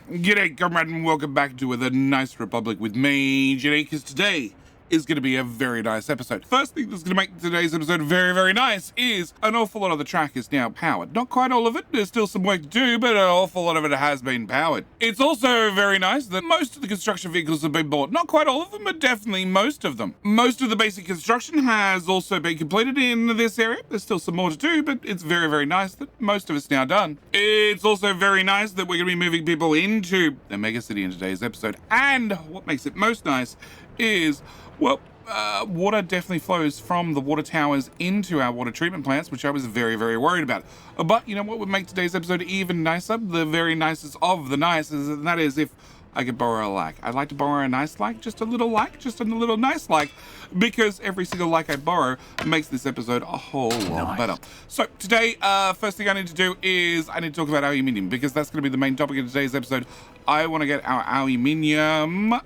G'day, comrade, and welcome back to the Nice Republic with me, Jedi, because today is going to be a very nice episode. First thing that's going to make today's episode very, very nice is an awful lot of the track is now powered. Not quite all of it, there's still some work to do, but an awful lot of it has been powered. It's also very nice that most of the construction vehicles have been bought. Not quite all of them, but definitely most of them. Most of the basic construction has also been completed in this area. There's still some more to do, but it's very, very nice that most of it's now done. It's also very nice that we're going to be moving people into the megacity in today's episode. And what makes it most nice is, well, water definitely flows from the water towers into our water treatment plants, which I was very, very worried about. But you know what would make today's episode even nicer? The very nicest of the nice, and that is if I could borrow a like. I'd like to borrow a nice like, just a little nice like, because every single like I borrow makes this episode a whole lot better. So today, first thing I need to do is I need to talk about aluminium, because that's going to be the main topic of today's episode. I want to get our aluminium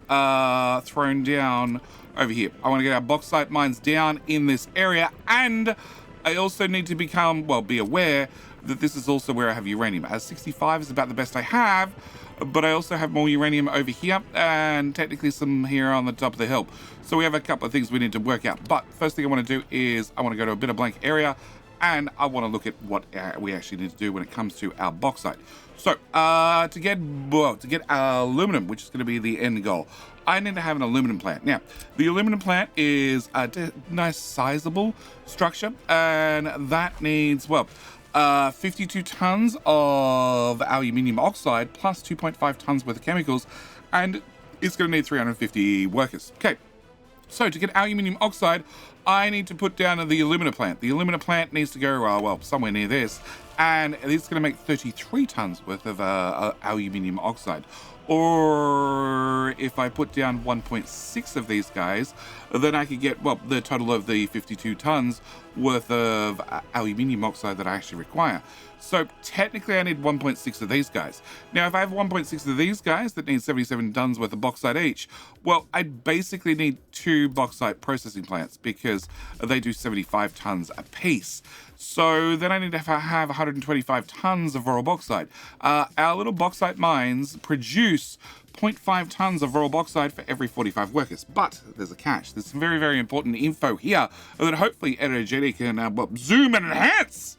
thrown down over here. I want to get our bauxite mines down in this area, and I also need to be aware that this is also where I have uranium. As 65 is about the best I have, but I also have more uranium over here, and technically some here on the top of the hill. So we have a couple of things we need to work out. But first thing I want to do is I want to go to a bit of blank area, and I want to look at what we actually need to do when it comes to our bauxite. So to get aluminum, which is going to be the end goal, I need to have an aluminum plant. Now, the aluminum plant is a nice sizable structure, and that needs, 52 tons of aluminium oxide plus 2.5 tons worth of chemicals, and it's going to need 350 workers. Okay, so to get aluminium oxide, I need to put down the alumina plant. The alumina plant needs to go, somewhere near this, and it's going to make 33 tons worth of aluminium oxide. Or if I put down 1.6 of these guys, then I could get, the total of the 52 tons worth of aluminium oxide that I actually require. So technically I need 1.6 of these guys. Now, if I have 1.6 of these guys that need 77 tons worth of bauxite each, I basically need 2 bauxite processing plants because they do 75 tons a piece. So then I need to have 125 tons of raw bauxite. Our little bauxite mines produce 0.5 tons of raw bauxite for every 45 workers. But there's a catch. There's some very, very important info here that hopefully Editor can zoom and enhance.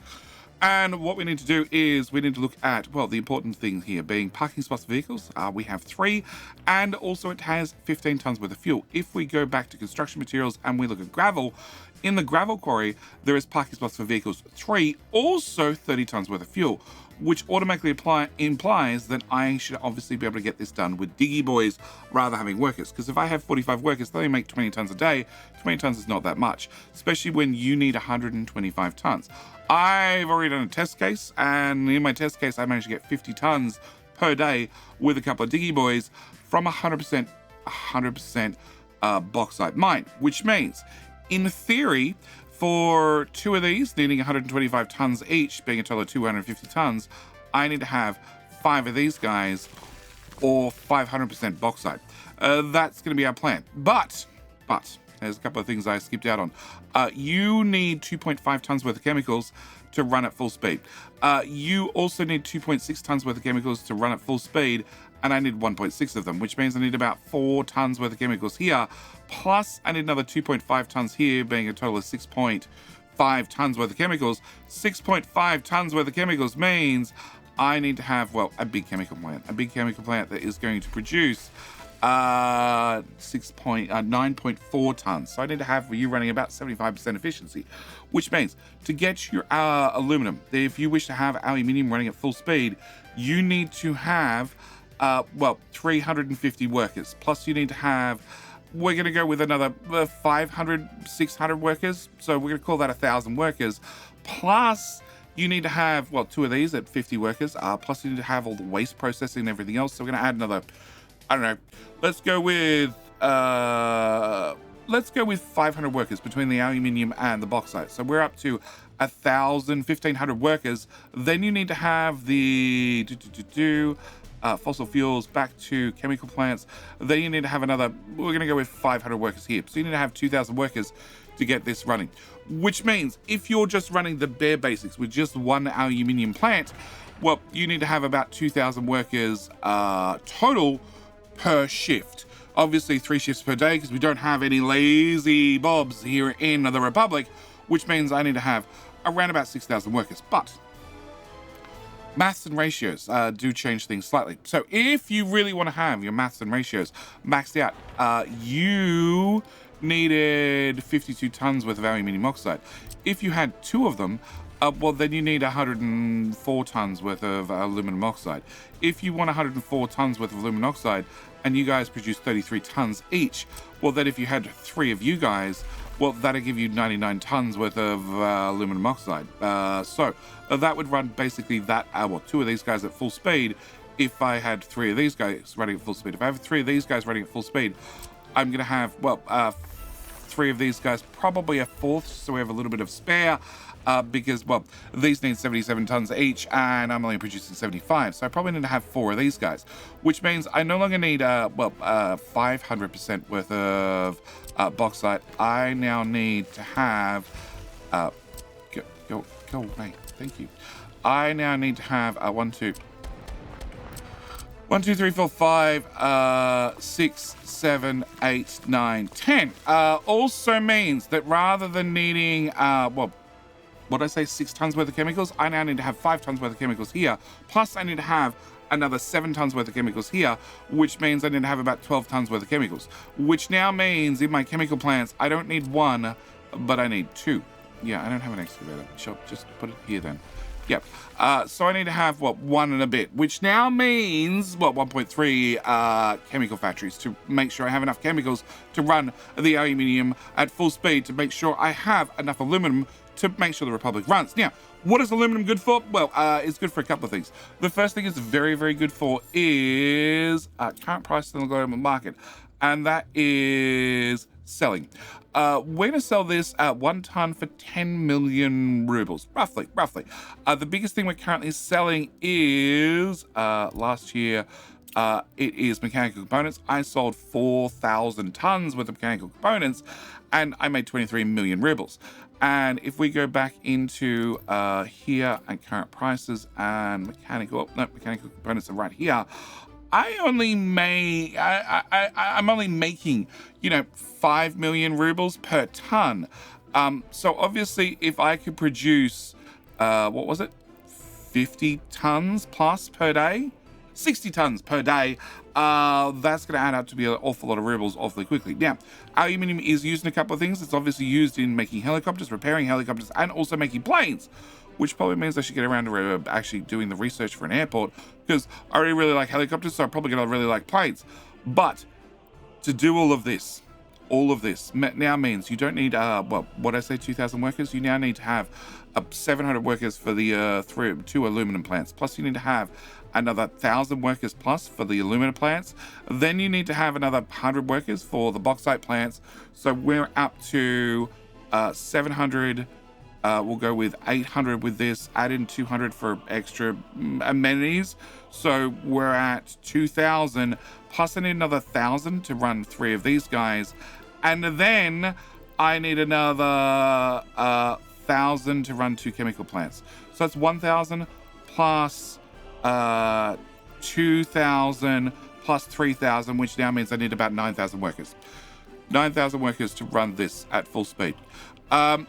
And what we need to do is we need to look at, the important thing here being parking spots for vehicles. We have 3, and also it has 15 tons worth of fuel. If we go back to construction materials and we look at gravel, in the gravel quarry, there is parking spots for vehicles 3, also 30 tons worth of fuel, which automatically implies that I should obviously be able to get this done with diggy boys rather than having workers. Because if I have 45 workers, they only make 20 tons a day. 20 tons is not that much, especially when you need 125 tons. I've already done a test case, and in my test case, I managed to get 50 tons per day with a couple of diggy boys from 100% bauxite mine, which means, in theory, for 2 of these, needing 125 tons each, being a total of 250 tons, I need to have 5 of these guys, or 500% bauxite. That's going to be our plan. But, there's a couple of things I skipped out on. You need 2.5 tons worth of chemicals to run at full speed. You also need 2.6 tons worth of chemicals to run at full speed, and I need 1.6 of them, which means I need about 4 tons worth of chemicals here, plus I need another 2.5 tons here, being a total of 6.5 tons worth of chemicals. 6.5 tons worth of chemicals means I need to have, a big chemical plant that is going to produce 9.4 tons. So I need to have you running about 75% efficiency, which means to get your aluminum, if you wish to have aluminium running at full speed, you need to have 350 workers. Plus you need to have, we're going to go with another 500, 600 workers. So we're going to call that 1,000 workers. Plus you need to have, 2 of these at 50 workers. Plus you need to have all the waste processing and everything else. So we're going to add another, I don't know, let's go with 500 workers between the aluminium and the bauxite. So we're up to 1,500 workers. Then you need to have the fossil fuels back to chemical plants. Then you need to have another, we're going to go with 500 workers here. So you need to have 2,000 workers to get this running. Which means if you're just running the bare basics with just one aluminium plant, well, you need to have about 2,000 workers total per shift. Obviously 3 shifts per day because we don't have any lazy bobs here in the Republic, which means I need to have around about 6,000 workers. But maths and ratios do change things slightly. So if you really want to have your maths and ratios maxed out, you needed 52 tons worth of aluminium oxide. If you had 2 of them, well, then you need 104 tons worth of aluminum oxide. If you want 104 tons worth of aluminum oxide and you guys produce 33 tons each, well, then if you had 3 of you guys, well, that'll give you 99 tons worth of aluminum oxide. So that would run basically that, well, 2 of these guys at full speed. If I had 3 of these guys running at full speed, if I have 3 of these guys running at full speed, I'm going to have, well, 3 of these guys, probably a 4th, so we have a little bit of spare. Because, well, these need 77 tons each, and I'm only producing 75, so I probably need to have 4 of these guys, which means I no longer need, 500% worth of bauxite. I now need to have, go away, thank you. I now need to have 1, 2, 3, 4, 5, 6, 7, 8, 9, 10. Also means that rather than needing, well, what did I say, 6 tons worth of chemicals? I now need to have 5 tons worth of chemicals here. Plus I need to have another 7 tons worth of chemicals here, which means I need to have about 12 tons worth of chemicals, which now means in my chemical plants, I don't need 1, but I need 2. Yeah, I don't have an excavator. Sure, just put it here then. Yep. So I need to have, what, 1 and a bit, which now means, what, 1.3 chemical factories to make sure I have enough chemicals to run the aluminium at full speed, to make sure I have enough aluminum to make sure the Republic runs. Now, what is aluminum good for? Well, it's good for a couple of things. The first thing it's very, very good for is current price in the global market, and that is selling. We're going to sell this at 1 ton for 10 million rubles, roughly. The biggest thing we're currently selling is, last year, it is mechanical components. I sold 4,000 tons worth of mechanical components, and I made 23 million rubles. And if we go back into here and current prices and mechanical components are right here. I'm only making, 5 million rubles per ton. So obviously, if I could produce, 50 tons plus per day, 60 tons per day, that's going to add up to be an awful lot of rubles awfully quickly. Now, aluminium is used in a couple of things. It's obviously used in making helicopters, repairing helicopters, and also making planes, which probably means I should get around to actually doing the research for an airport, because I already really like helicopters, so I'm probably going to really like planes. But to do all of this now means you don't need, what did I say, 2,000 workers? You now need to have 700 workers for the 2 aluminum plants. Plus you need to have another 1,000 workers plus for the aluminum plants. Then you need to have another 100 workers for the bauxite plants. So we're up to 700. We'll go with 800 with this, add in 200 for extra amenities. So we're at 2,000, plus I need another 1,000 to run 3 of these guys. And then I need another 1,000 to run 2 chemical plants. So that's 1,000 plus 2,000 plus 3,000, which now means I need about 9,000 workers. 9,000 workers to run this at full speed.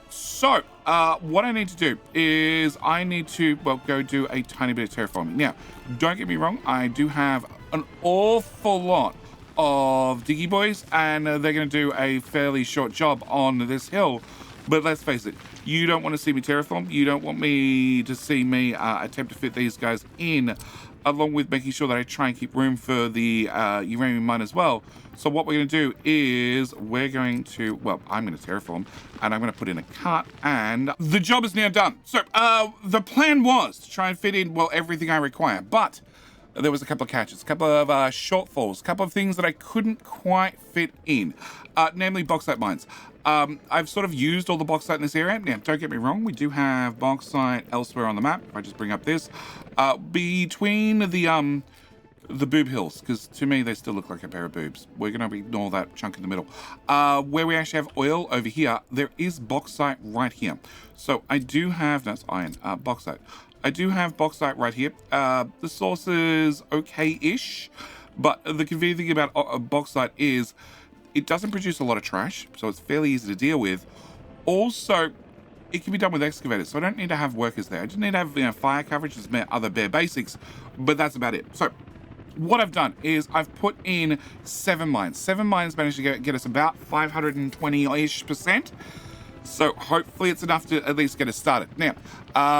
So what I need to do is I need to, go do a tiny bit of terraforming. Now, don't get me wrong, I do have an awful lot of diggy boys, and they're going to do a fairly short job on this hill. But let's face it, you don't want to see me terraform. You don't want me to see me attempt to fit these guys in, along with making sure that I try and keep room for the uranium mine as well. So what we're going to do is we're going to, I'm going to terraform, and I'm going to put in a cart, and the job is now done. So the plan was to try and fit in, everything I require, but there was a couple of catches, a couple of shortfalls, a couple of things that I couldn't quite fit in, namely bauxite mines. I've sort of used all the bauxite in this area. Now, don't get me wrong, we do have bauxite elsewhere on the map. If I just bring up this, between the boob hills, because to me they still look like a pair of boobs. We're going to ignore that chunk in the middle. Where we actually have oil over here, there is bauxite right here. So I do have, that's iron, bauxite. I do have bauxite right here. The source is okay-ish, but the convenient thing about bauxite is it doesn't produce a lot of trash, so it's fairly easy to deal with. Also, it can be done with excavators, so I don't need to have workers there. I just need to have fire coverage, just other bare basics, but that's about it. So what I've done is I've put in 7 mines. 7 mines managed to get us about 520-ish%. So hopefully it's enough to at least get us started. Now,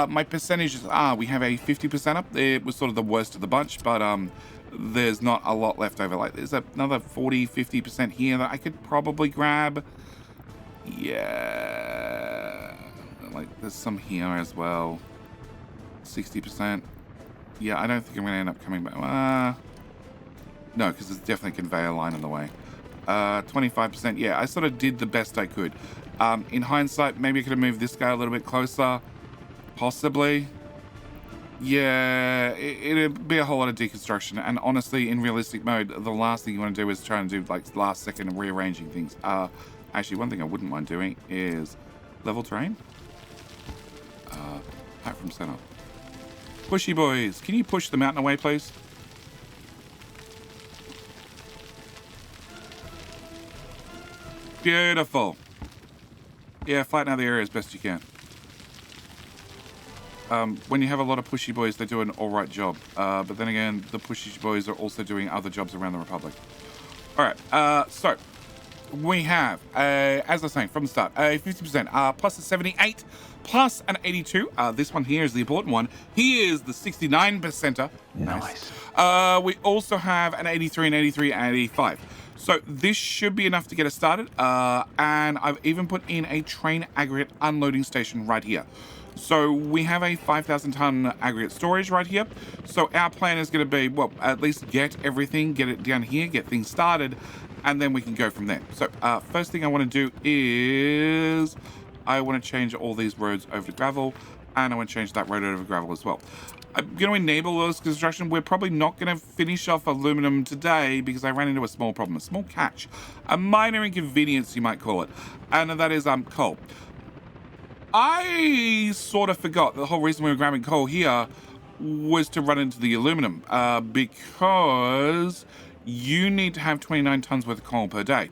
my percentages are, we have a 50% up. It was sort of the worst of the bunch, but there's not a lot left over. Like, there's another 40-50% here that I could probably grab. Yeah, like there's some here as well. 60%. Yeah, I don't think I'm going to end up coming back. No, because there's definitely a conveyor line in the way. 25%. Yeah, I sort of did the best I could. In hindsight, maybe I could have moved this guy a little bit closer. Possibly. Yeah, it'd be a whole lot of deconstruction. And honestly, in realistic mode, the last thing you want to do is try and do like last second rearranging things. Actually, one thing I wouldn't mind doing is level terrain. Height from center. Pushy boys, can you push the mountain away, please? Beautiful. Yeah, flatten out the area as best you can. When you have a lot of pushy boys, they do an alright job. But then again, the pushy boys are also doing other jobs around the Republic. Alright, so we have, as I was saying from the start, a 50%, plus a 78, plus an 82. This one here is the important one. He is the 69%er. Nice. We also have an 83, an 83, and 85. So this should be enough to get us started. And I've even put in a train aggregate unloading station right here. So we have a 5,000 ton aggregate storage right here. So our plan is going to be, well, at least get everything, get it down here, get things started, and then we can go from there. So first thing I want to do is I want to change all these roads over to gravel, and I want to change that road over to gravel as well. I'm going to enable those construction. We're probably not going to finish off aluminum today because I ran into a small problem, a small catch, a minor inconvenience you might call it, and that is coal. I sort of forgot the whole reason we were grabbing coal here was to run into the aluminum because you need to have 29 tons worth of coal per day,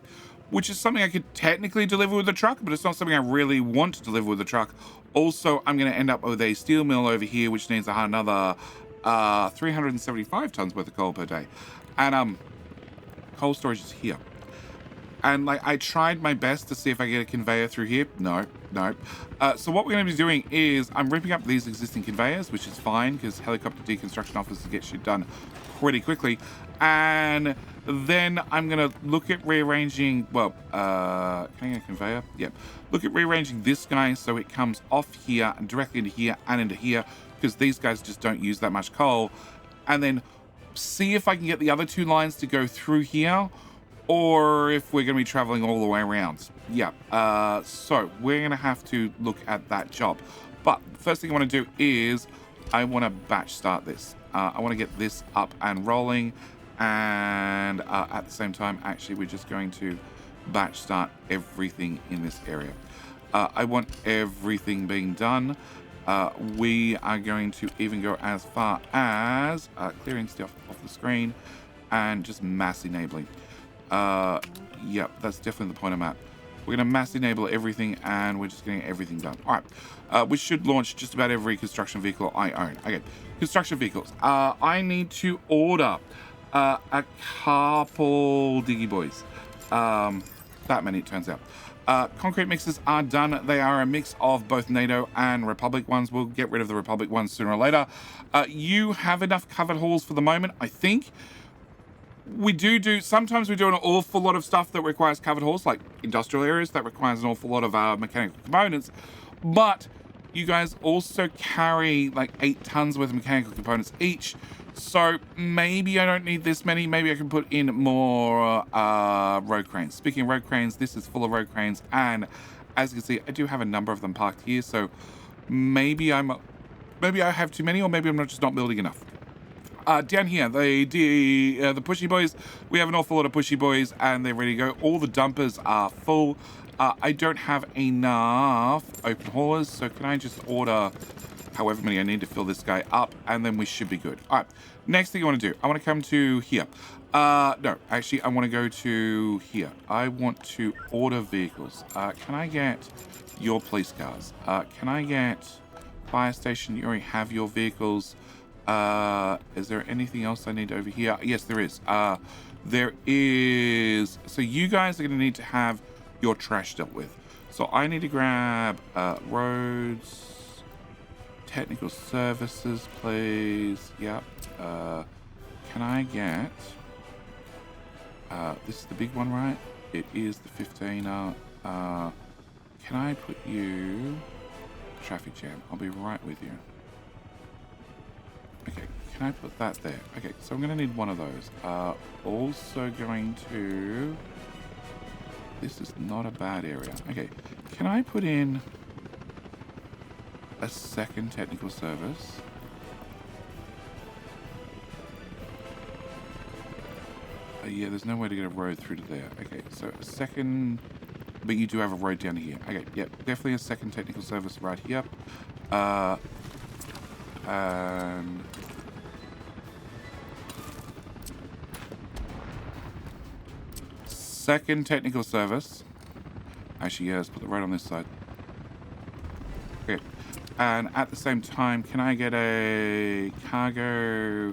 which is something I could technically deliver with the truck, but it's not something I really want to deliver with the truck. Also, I'm going to end up with a steel mill over here, which needs another 375 tons worth of coal per day. And coal storage is here. And like I tried my best to see if I get a conveyor through here. No. So what we're going to be doing is I'm ripping up these existing conveyors, which is fine because helicopter deconstruction officers get shit done pretty quickly. And then I'm going to look at rearranging, well, can I get a conveyor? Yep. Look at rearranging this guy so it comes off here and directly into here and into here because these guys just don't use that much coal. And then see if I can get the other 2 lines to go through here, or if we're going to be traveling all the way around. Yeah, so we're going to have to look at that job. But the first thing I want to do is I want to batch start this. I want to get this up and rolling. And at the same time, actually, we're just going to batch start everything in this area. I want everything being done. We are going to even go as far as clearing stuff off the screen and just mass enabling. Yeah, that's definitely the point I'm at. We're going to mass enable everything and we're just getting everything done. All right, we should launch just about every construction vehicle I own. Okay, construction vehicles. I need to order a couple diggy boys. That many, it turns out. Concrete mixers are done. They are a mix of both NATO and Republic ones. We'll get rid of the Republic ones sooner or later. You have enough covered halls for the moment, I think. We sometimes we do an awful lot of stuff that requires covered halls, like industrial areas that requires an awful lot of mechanical components, but you guys also carry like 8 tons worth of mechanical components each, so maybe I don't need this many. Maybe I can put in more road cranes. Speaking of road cranes, this is full of road cranes, and as you can see, I do have a number of them parked here, so maybe I have too many, or maybe I'm just not building enough. Down here, the pushy boys, we have an awful lot of pushy boys and they're ready to go. All the dumpers are full. I don't have enough open haulers, so can I just order however many I need to fill this guy up, and then we should be good. All right, next thing I want to do, I want to come to here. No, actually, I want to go to here. I want to order vehicles. Can I get your police cars? Can I get fire station? You already have your vehicles. Is there anything else I need over here? Yes, there is. There is. So you guys are going to need to have your trash dealt with. So I need to grab roads, technical services, please. Yep. Can I get... this is the big one, right? It is the 15er. Can I put you... Traffic jam. I'll be right with you. Okay, can I put that there? Okay, so I'm going to need one of those. Also going to... This is not a bad area. Okay, can I put in a second technical service? Yeah, there's no way to get a road through to there. Okay, so a second... But you do have a road down here. Okay, yep, definitely a second technical service right here. And... Second technical service. Actually, yeah, let's put the road on this side. Okay. And at the same time, can I get a cargo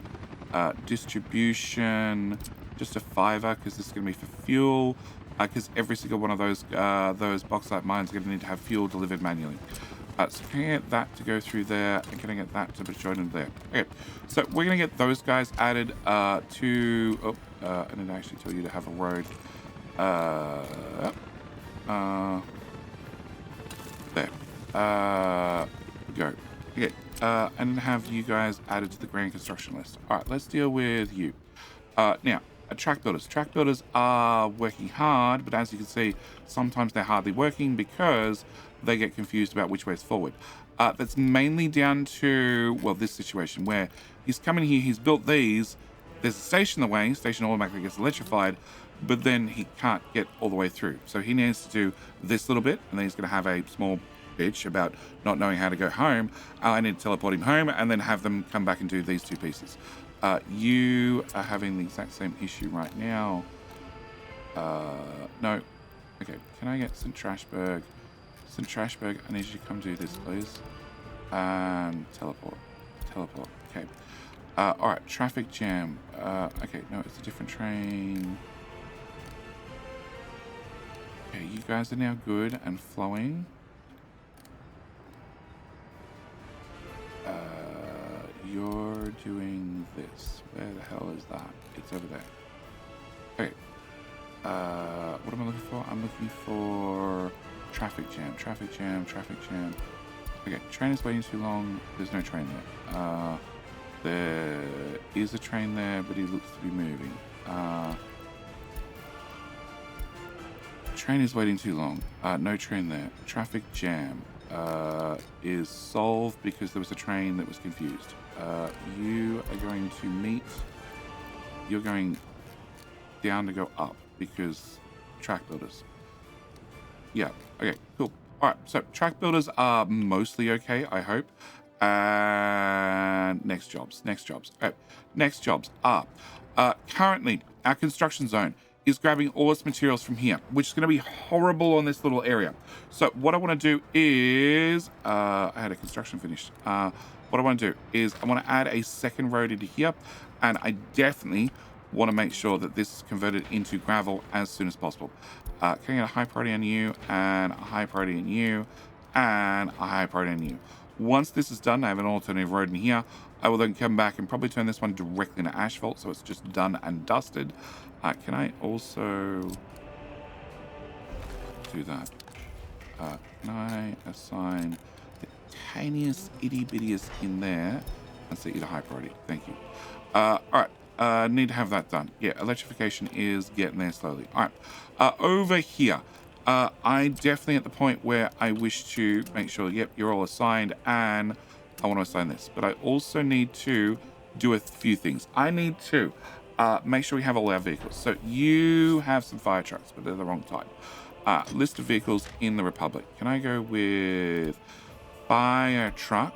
distribution, just a $5, because this is going to be for fuel, because every single one of those bauxite mines are going to need to have fuel delivered manually. So can I get that to go through there, and can I get that to be joined in there? Okay, so we're going to get those guys added to... Oh, I didn't actually tell you to have a road. There. Go. Okay. And have you guys added to the grand construction list. All right, let's deal with you. Now, track builders. Track builders are working hard, but as you can see, sometimes they're hardly working because they get confused about which way is forward. That's mainly down to, well, this situation where he's coming here, he's built these, there's a station in the way, station automatically gets electrified, but then he can't get all the way through. So he needs to do this little bit, and then he's going to have a small bitch about not knowing how to go home. I need to teleport him home and then have them come back and do these two pieces. You are having the exact same issue right now. No. Okay, can I get St. Trashburg? St. Trashburg, I need you to come do this, please. Teleport. Teleport. Okay. Alright, traffic jam. Okay, no, it's a different train. Okay, you guys are now good and flowing. You're doing this. Where the hell is that? It's over there. Okay. What am I looking for? I'm looking for traffic jam. Traffic jam. Traffic jam. Okay, train is waiting too long. There's no train there. There is a train there, but he looks to be moving. Train is waiting too long. No train there. Traffic jam is solved because there was a train that was confused. You are going to meet... You're going down to go up because track builders. Yeah, okay, cool. Alright, so track builders are mostly okay, I hope. And next jobs. Okay, next jobs are... currently, our construction zone is grabbing all its materials from here, which is going to be horrible on this little area. So what I want to do is... I had a construction finished. What I want to do is I want to add a second road into here, and I definitely want to make sure that this is converted into gravel as soon as possible. Can I get a high priority on you, and a high priority on you, and a high priority on you. Once this is done, I have an alternative road in here. I will then come back and probably turn this one directly into asphalt, so it's just done and dusted. Can I also do that? Can I assign the tiniest itty-bittiest in there and set you to high priority? Thank you. All right, need to have that done. Yeah, electrification is getting there slowly. All right, over here, I'm definitely at the point where I wish to make sure, yep, you're all assigned, and I want to assign this. But I also need to do a few things. I need to make sure we have all our vehicles. So you have some fire trucks, but they're the wrong type. List of vehicles in the Republic. Can I go with fire truck?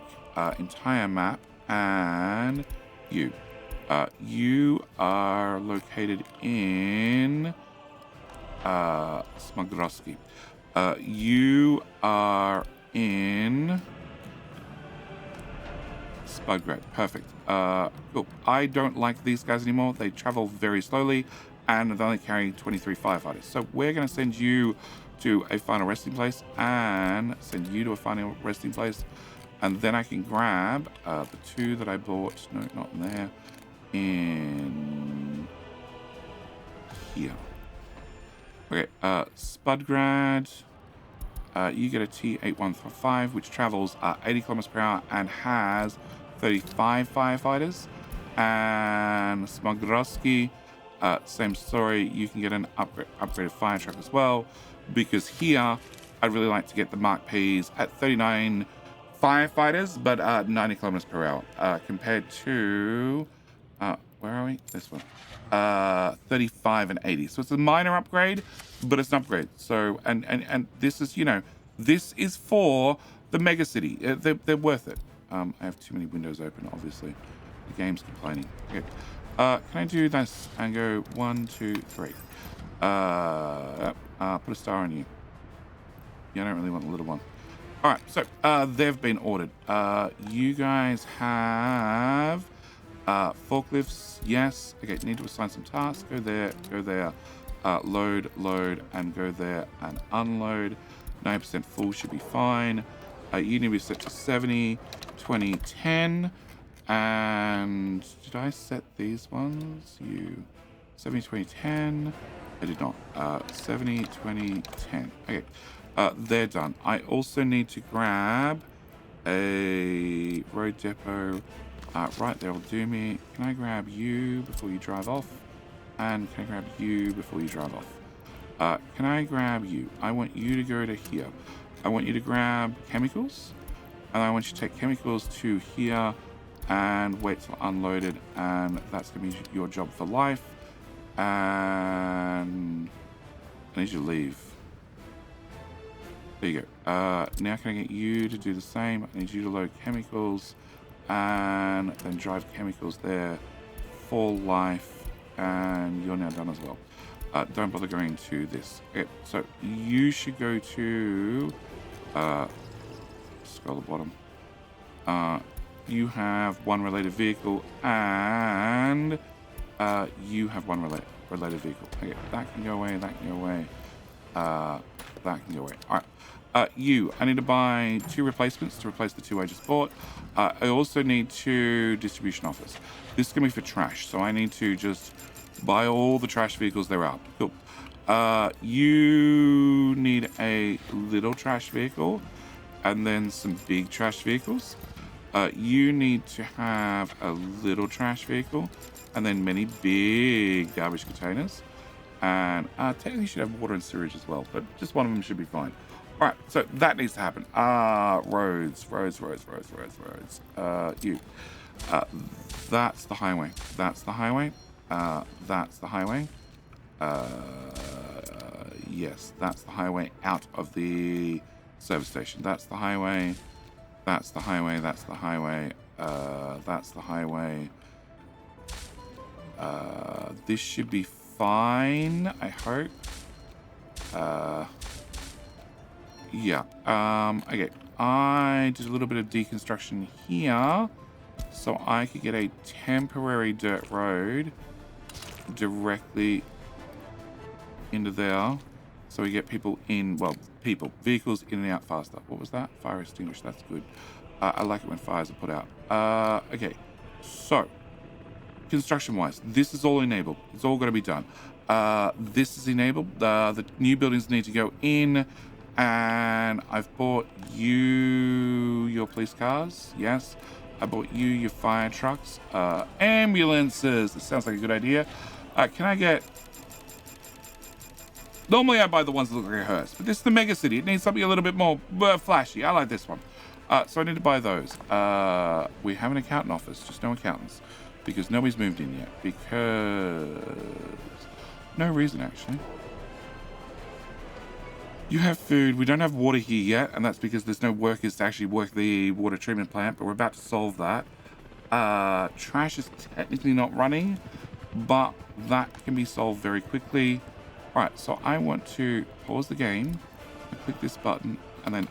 entire map, and you. You are located in Smogrovsky. You are in Spudgrad. Perfect. Cool. I don't like these guys anymore. They travel very slowly, and they only carry 23 firefighters. So we're going to send you to a final resting place, and send you to a final resting place, and then I can grab the 2 that I bought. No, not in there. In here. Okay. Spudgrad. You get a T8155, which travels 80 kilometers per hour and has 35 firefighters. And Smogrovsky, same story. You can get an upgraded fire truck as well, because here I'd really like to get the Mark Ps at 39 firefighters, but 90 kilometers per hour, compared to where are we? This one. 35 and 80. So it's a minor upgrade, but it's an upgrade. So and this is, you know, this is for the mega city. They're worth it. I have too many windows open, obviously. The game's complaining. Okay. Can I do this and go 1, 2, 3? Put a star on you. Yeah, I don't really want the little one. All right, so they've been ordered. You guys have forklifts. Yes. Okay, need to assign some tasks. Go there, load, and go there and unload. 90% full should be fine. You need to be set to 70, 20, 10. And did I set these ones? You 70, 20, 10. I did not. 70, 20, 10. Okay. They're done. I also need to grab a road depot. Right, there will do me. Can I grab you before you drive off? And can I grab you before you drive off? Can I grab you? I want you to go to here. I want you to grab chemicals. And I want you to take chemicals to here and wait till unloaded. And that's going to be your job for life. And I need you to leave. There you go. Now can I get you to do the same? I need you to load chemicals and then drive chemicals there for life, and you're now done as well. Don't bother going to this. Okay, so you should go to scroll the bottom. You have one related vehicle, and you have one related vehicle. Okay, that can go away, that can go away, that can go away. All right. I need to buy 2 replacements to replace the 2 I just bought. I also need 2 distribution offers. This is going to be for trash, so I need to just buy all the trash vehicles there are. Cool. You need a little trash vehicle and then some big trash vehicles. You need to have a little trash vehicle and then many big garbage containers. And technically you should have water and sewage as well, but just one of them should be fine. All right, so that needs to happen. Roads. You. That's the highway. That's the highway. That's the highway. Yes, that's the highway out of the service station. That's the highway. That's the highway. That's the highway. That's the highway. This should be fine, I hope. Yeah. Okay. I did a little bit of deconstruction here, so I could get a temporary dirt road directly into there, so we get people in. Well, vehicles in and out faster. What was that? Fire extinguisher. That's good. I like it when fires are put out. Okay. So, construction-wise, this is all enabled. It's all got to be done. This is enabled. The new buildings need to go in. And I've bought you your police cars. Yes. I bought you your fire trucks. Ambulances. This sounds like a good idea. Can I get... Normally I buy the ones that look like a hearse, but this is the mega city. It needs something a little bit more flashy. I like this one. So I need to buy those. We have an accountant office, just no accountants, because nobody's moved in yet. Because... No reason, actually. You have food. We don't have water here yet, and that's because there's no workers to actually work the water treatment plant, but we're about to solve that. Trash is technically not running, but that can be solved very quickly. All right, so I want to pause the game, click this button, and then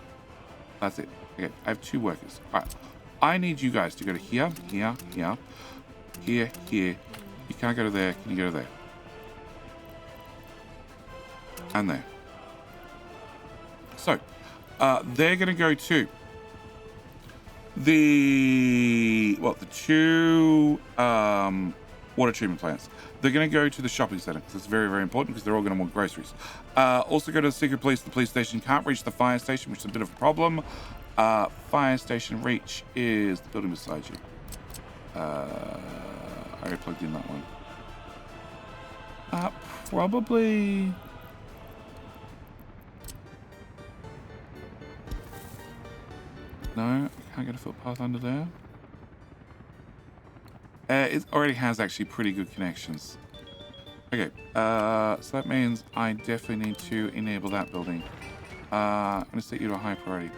that's it. Okay, I have 2 workers. All right, I need you guys to go to here, here, here, here, here. You can't go to there. Can you go to there? And there. So, they're going to go to the 2 water treatment plants. They're going to go to the shopping center because it's very, very important because they're all going to want groceries. Also go to the secret police. The police station can't reach the fire station, which is a bit of a problem. Fire station reach is the building beside you. I already plugged in that one. Probably... No, I can't get a footpath under there. It already has actually pretty good connections. Okay, so that means I definitely need to enable that building. I'm going to set you to a high priority.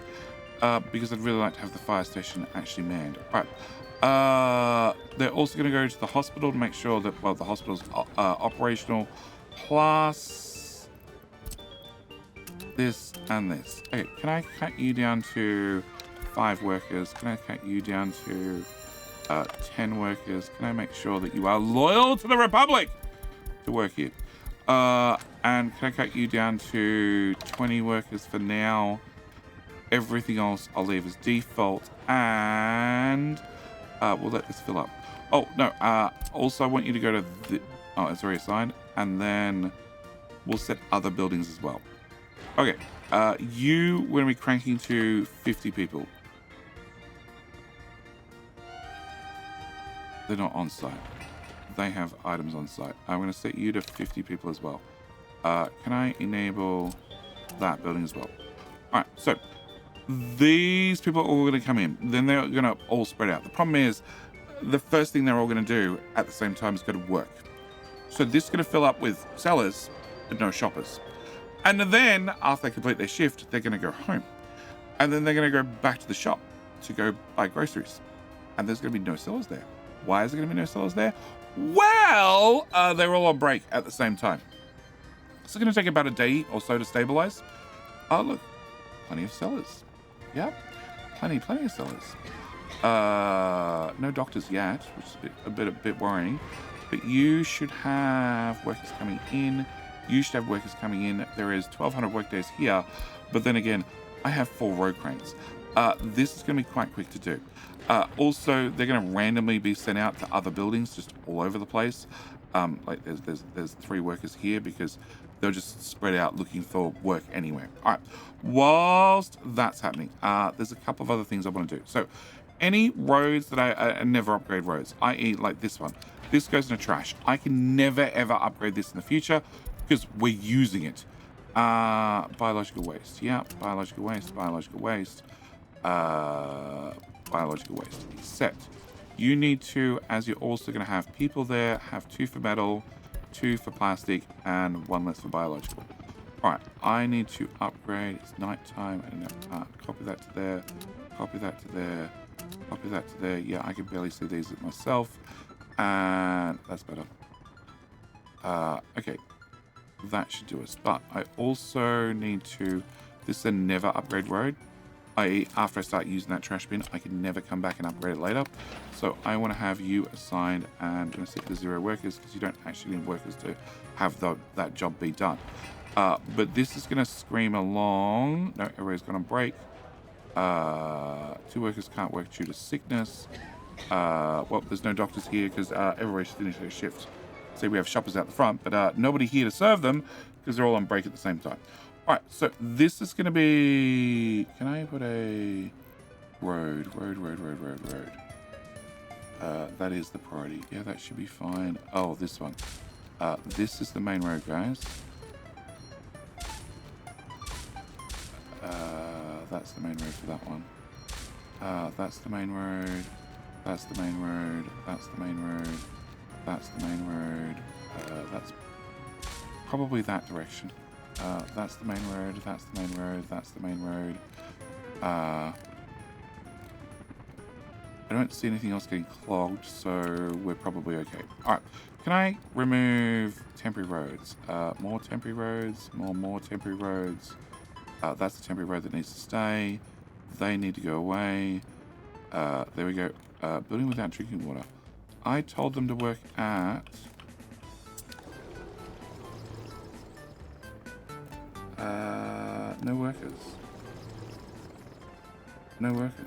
Because I'd really like to have the fire station actually manned. All right. They're also going to go to the hospital to make sure that, well, the hospital's operational. Plus this and this. Okay, can I cut you down to 5 workers? Can I cut you down to 10 workers? Can I make sure that you are loyal to the Republic to work here? And can I cut you down to 20 workers for now? Everything else I'll leave as default, and we'll let this fill up. Oh, no, also I want you to go to the... Oh, it's already assigned. And then we'll set other buildings as well. Okay, you are going to be cranking to 50 people. They're not on site. They have items on site. I'm going to set you to 50 people as well. Can I enable that building as well? All right, so these people are all going to come in. Then they're going to all spread out. The problem is the first thing they're all going to do at the same time is go to work. So this is going to fill up with sellers, but no shoppers. And then after they complete their shift, they're going to go home. And then they're going to go back to the shop to go buy groceries. And there's going to be no sellers there. Why is there going to be no sellers there? Well, they're all on break at the same time. It's going to take about a day or so to stabilize. Oh, look, plenty of sellers. Yep, plenty of sellers. No doctors yet, which is a bit worrying. But you should have workers coming in. You should have workers coming in. There is 1,200 workdays here. But then again, I have 4 road cranes. This is going to be quite quick to do. Also, they're going to randomly be sent out to other buildings just all over the place. Like there's 3 workers here because they'll just spread out looking for work anywhere. All right. Whilst that's happening, there's a couple of other things I want to do. So any roads that I never upgrade roads, i.e. like this one, this goes in the trash. I can never ever upgrade this in the future because we're using it. Biological waste. Yeah, biological waste, biological waste. Biological waste. Except you need to, as you're also going to have people there, have 2 for metal, 2 for plastic, and 1 less for biological. All right, I need to upgrade. It's nighttime. And copy that to there. Copy that to there. Copy that to there. Yeah, I can barely see these myself, and that's better. Okay, that should do us. But I also need to. This is a never upgrade road. I.e., after I start using that trash bin, I can never come back and upgrade it later. So I want to have you assigned, and I'm going to set to 0 workers because you don't actually need workers to have that job be done. But this is going to scream along. No, everybody's going to break. 2 workers can't work due to sickness. Well, there's no doctors here because everybody's finished their shift. See, we have shoppers out the front, but nobody here to serve them because they're all on break at the same time. All right, so this is going to be... Can I put a road? That is the priority. Yeah, that should be fine. Oh, this one. This is the main road, guys. That's the main road for that one. That's the main road. That's the main road. That's the main road. That's the main road. That's probably that direction. That's the main road, that's the main road, that's the main road. I don't see anything else getting clogged, so we're probably okay. All right, can I remove temporary roads? More temporary roads, more temporary roads. That's the temporary road that needs to stay. They need to go away. There we go. Building without drinking water. I told them to work at... no workers. No workers.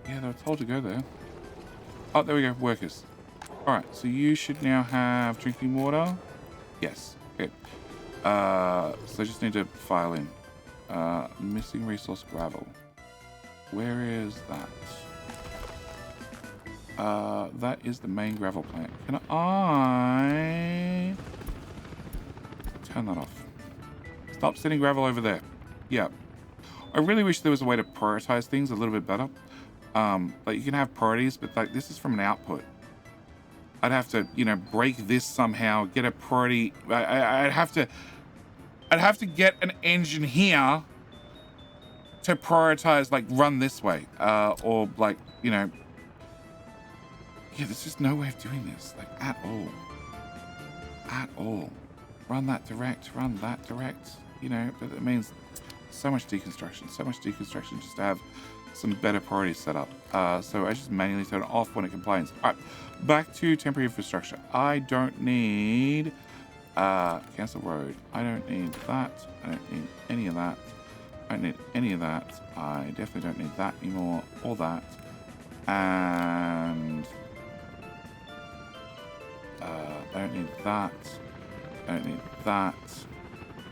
Yeah, they were told to go there. Oh, there we go, workers. Alright, so you should now have drinking water. Yes, okay. So I just need to file in. Missing resource gravel. Where is that? That is the main gravel plant. Can I turn that off? Stop sending gravel over there. Yeah. I really wish there was a way to prioritize things a little bit better. Like you can have priorities, but like this is from an output. I'd have to, you know, break this somehow, get a priority. I'd have to get an engine here to prioritize, like run this way, or like, you know, yeah, there's just no way of doing this, like at all. Run that direct, run that direct, you know, but it means so much deconstruction just to have some better priorities set up. So I just manually turn it off when it complains. All right, back to temporary infrastructure. I don't need cancel road. I don't need that. I don't need any of that. I don't need any of that. I definitely don't need that anymore, or that. And I don't need that. I don't need that,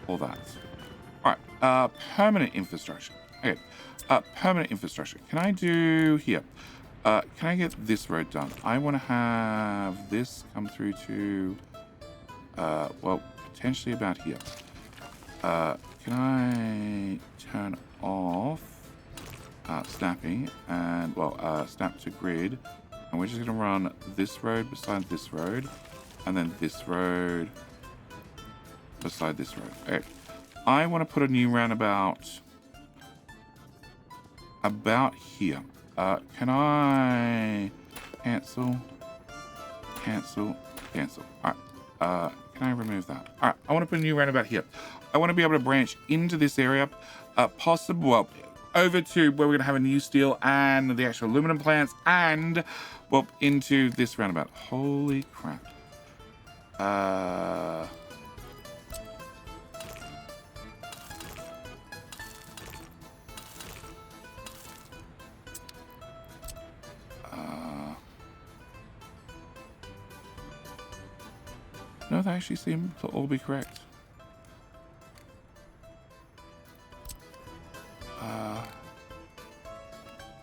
or that. All right, permanent infrastructure. Okay, permanent infrastructure. Can I do here? Can I get this road done? I want to have this come through to, well, potentially about here. Can I turn off snapping and, well, snap to grid, and we're just going to run this road beside this road, and then this road beside this road. Okay. I want to put a new roundabout about here. Can I cancel? All right. Can I remove that? All right. I want to put a new roundabout here. I want to be able to branch into this area, well, over to where we're going to have a new steel and the actual aluminum plants, and, well, into this roundabout. Holy crap. No, they actually seem to all be correct.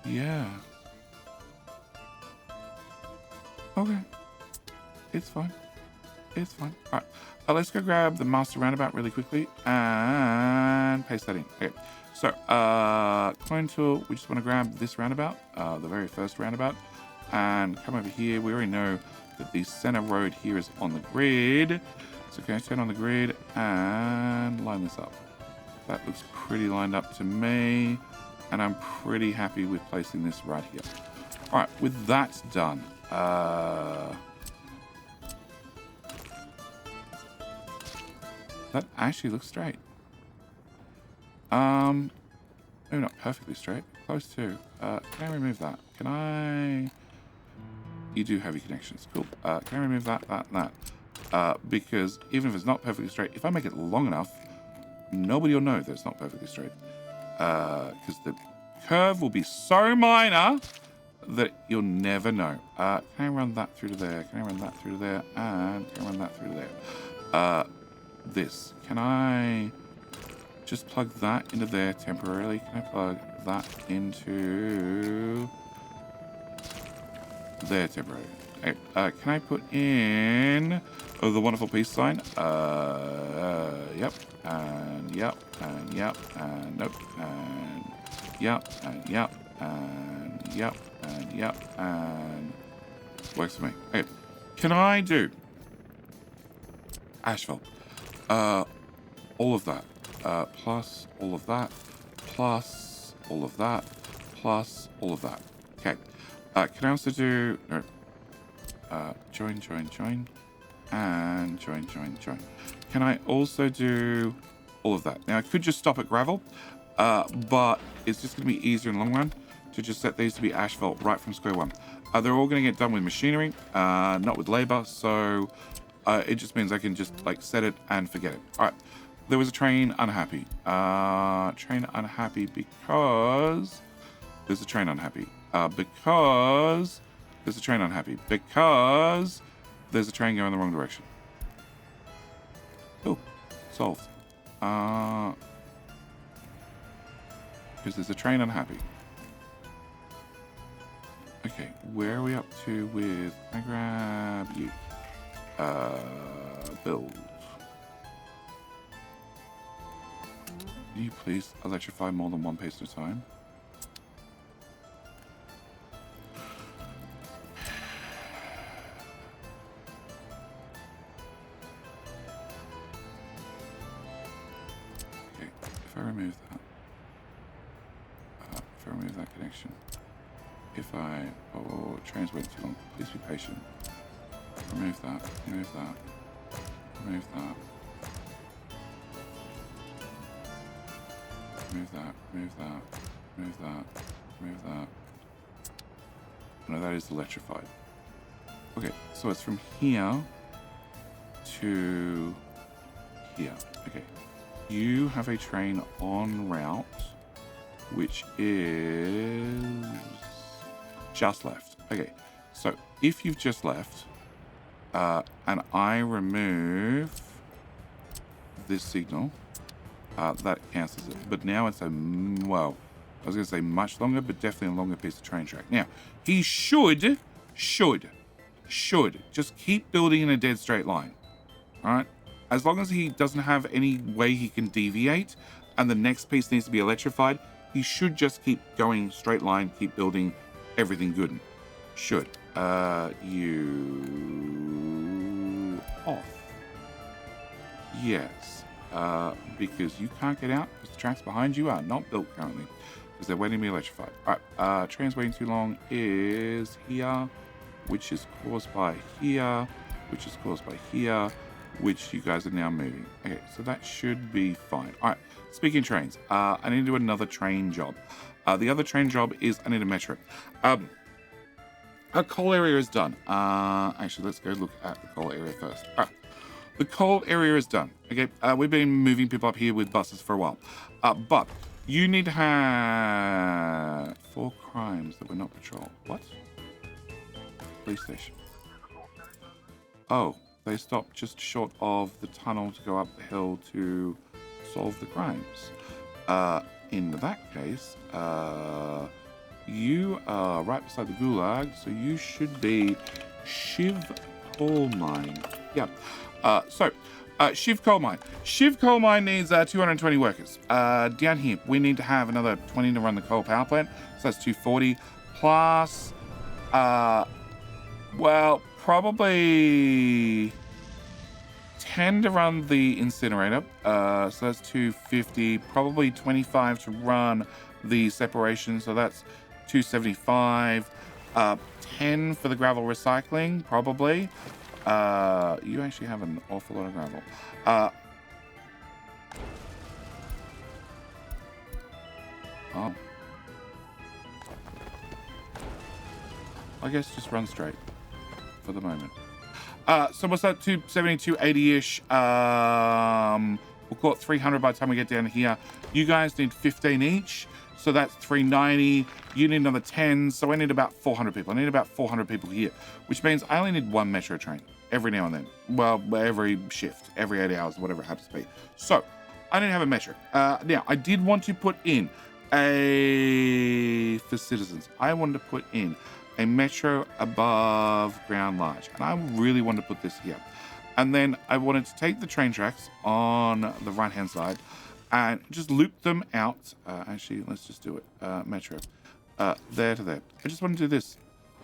Yeah. Okay. It's fine. It's fine. All right. Let's go grab the master roundabout really quickly and paste that in. Okay. So, clone tool, we just want to grab this roundabout, the very first roundabout, and come over here. We already know that the center road here is on the grid. So can I turn on the grid and line this up? That looks pretty lined up to me, and I'm pretty happy with placing this right here. All right, with that done, that actually looks straight. Maybe not perfectly straight, close to. Can I remove that? Can I? You do have your connections, cool. Can I remove that, because even if it's not perfectly straight, if I make it long enough, nobody will know that it's not perfectly straight. Because the curve will be so minor that you'll never know. Can I run that through to there? Can I run that through to there? And can I run that through to there? This. Can I just plug that into there temporarily? Can I plug that into there temporarily? Okay. Can I put in the wonderful peace sign? Yep. And yep. And yep. And nope. And yep. And yep. And yep. And yep. And works for me. Okay. Can I do asphalt. All of that. Plus all of that. Plus all of that. Plus all of that. Okay. Can I also do... No. Join. And join. Can I also do all of that? Now, I could just stop at gravel, but it's just going to be easier in the long run to just set these to be asphalt right from square one. They're all going to get done with machinery, not with labor, so it just means I can just like set it and forget it. All right. There was a train unhappy. Train unhappy because there's a train unhappy. Because there's a train unhappy. Because there's a train going the wrong direction. Oh, solved. Because there's a train unhappy. Okay, where are we up to with... I grab you. Build. Can you please electrify more than one piece at a time? Okay, if I remove that. If I remove that connection. If I... Oh, train's waiting too long. Please be patient. Remove that. Remove that. Remove that. Remove that. Remove that. Remove that. Remove that. No, that is electrified. Okay, so it's from here to here. Okay. You have a train en route, which is just left. Okay, so if you've just left, and I remove this signal, that cancels it. But now it's a, well, I was going to say much longer, but definitely a longer piece of train track. Now, he should just keep building in a dead straight line. All right? As long as he doesn't have any way he can deviate and the next piece needs to be electrified, he should just keep going straight line, keep building everything good. Should. You off. Yes. Because you can't get out because the tracks behind you are not built currently because they're waiting to be electrified. All right. Train's waiting too long is here, which is caused by here, which is caused by here, which you guys are now moving. Okay, so that should be fine. All right. Speaking of trains, I need to do another train job. The other train job is I need a metro. Our coal area is done. Actually, let's go look at the coal area first. All right. The coal area is done. Okay, we've been moving people up here with buses for a while. But you need to have 4 crimes that were not patrolled. What? Police station. Oh, they stopped just short of the tunnel to go up the hill to solve the crimes. In that case, you are right beside the gulag, so you should be Shiv Coal Mine. Yeah. Shiv Coal Mine. Shiv Coal Mine needs 220 workers. Down here, we need to have another 20 to run the coal power plant. So that's 240 plus, well, probably 10 to run the incinerator. So that's 250. Probably 25 to run the separation. So that's 275. 10 for the gravel recycling, probably. You actually have an awful lot of gravel. Oh. I guess just run straight for the moment. So what's that? 270, 280-ish. We'll call it 300 by the time we get down here. You guys need 15 each. So that's 390. You need another 10. So I need about 400 people. I need about 400 people here, which means I only need 1 metro train every now and then. Well, every shift, every 8 hours, whatever it happens to be. So I didn't have a metro. Now, I did want to put in for citizens, I wanted to put in a metro above ground large. And I really wanted to put this here. And then I wanted to take the train tracks on the right-hand side and just loop them out. Actually, let's just do it. Metro. There to there. I just want to do this.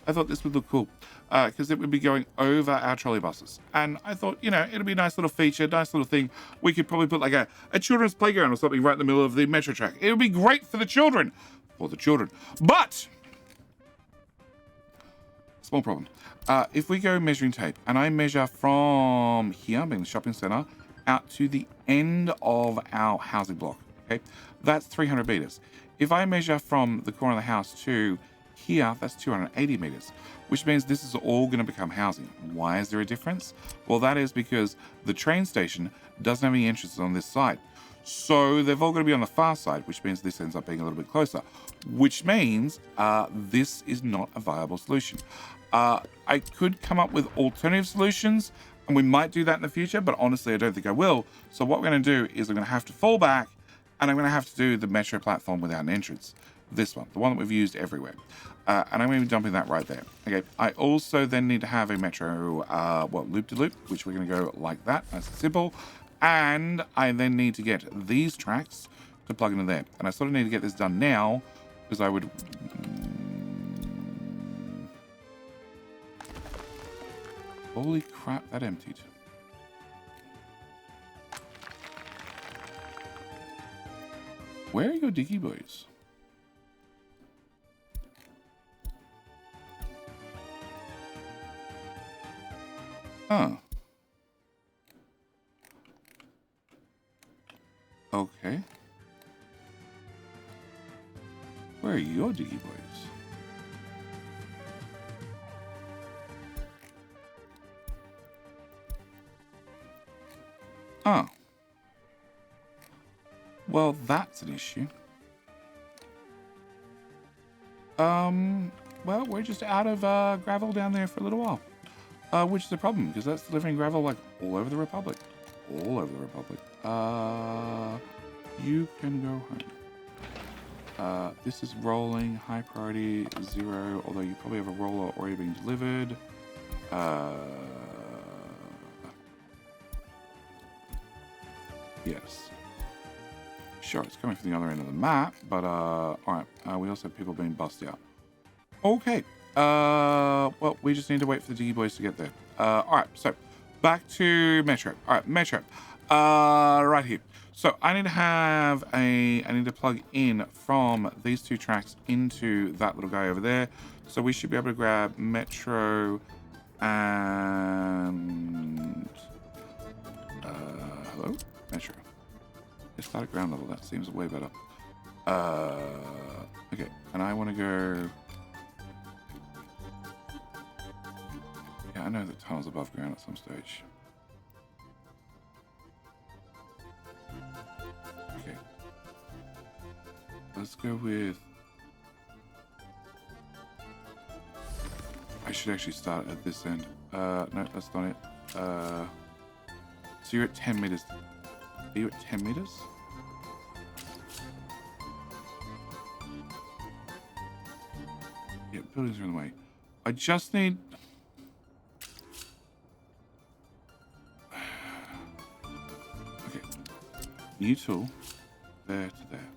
I thought this would look cool because it would be going over our trolley buses. And I thought, you know, it'll be a nice little feature, nice little thing. We could probably put like a children's playground or something right in the middle of the metro track. It would be great for the children. For the children. But, small problem. If we go measuring tape and I measure from here, being the shopping center, out to the end of our housing block, okay, that's 300 meters. If I measure from the corner of the house to here, that's 280 meters, which means this is all going to become housing. Why is there a difference? Well, that is because the train station doesn't have any entrances on this side. So they've all got to be on the far side, which means this ends up being a little bit closer, which means this is not a viable solution. I could come up with alternative solutions, and we might do that in the future, but honestly, I don't think I will. So what we're going to do is I'm going to have to fall back, and I'm going to have to do the metro platform without an entrance. This one, the one that we've used everywhere. And I'm going to be dumping that right there. Okay, I also then need to have a metro, loop-to-loop, which we're going to go like that, nice and simple. And I then need to get these tracks to plug into there. And I sort of need to get this done now, because I would... Holy crap, that emptied. Where are your diggy boys? Huh. Okay. Where are your diggy boys? Oh. Well, that's an issue. Well, we're just out of gravel down there for a little while. Which is a problem, because that's delivering gravel like all over the Republic. All over the Republic. You can go home. This is rolling, high priority, 0, although you probably have a roller already being delivered. Yes. Sure, it's coming from the other end of the map, but alright. We also have people being bussed out. Okay. Well, we just need to wait for the Diggy Boys to get there. Alright, so back to Metro. Alright, Metro. Right here. So I need to plug in from these two tracks into that little guy over there. So we should be able to grab Metro and hello? Metro. Let's start at ground level. That seems way better. Okay, and I want to go... Yeah, I know the tunnel's above ground at some stage. Okay. Let's go with... I should actually start at this end. No, that's not it. So you're at 10 meters. Are you at 10 meters? Yeah, buildings are in the way. I just need... Okay. New tool. There to there.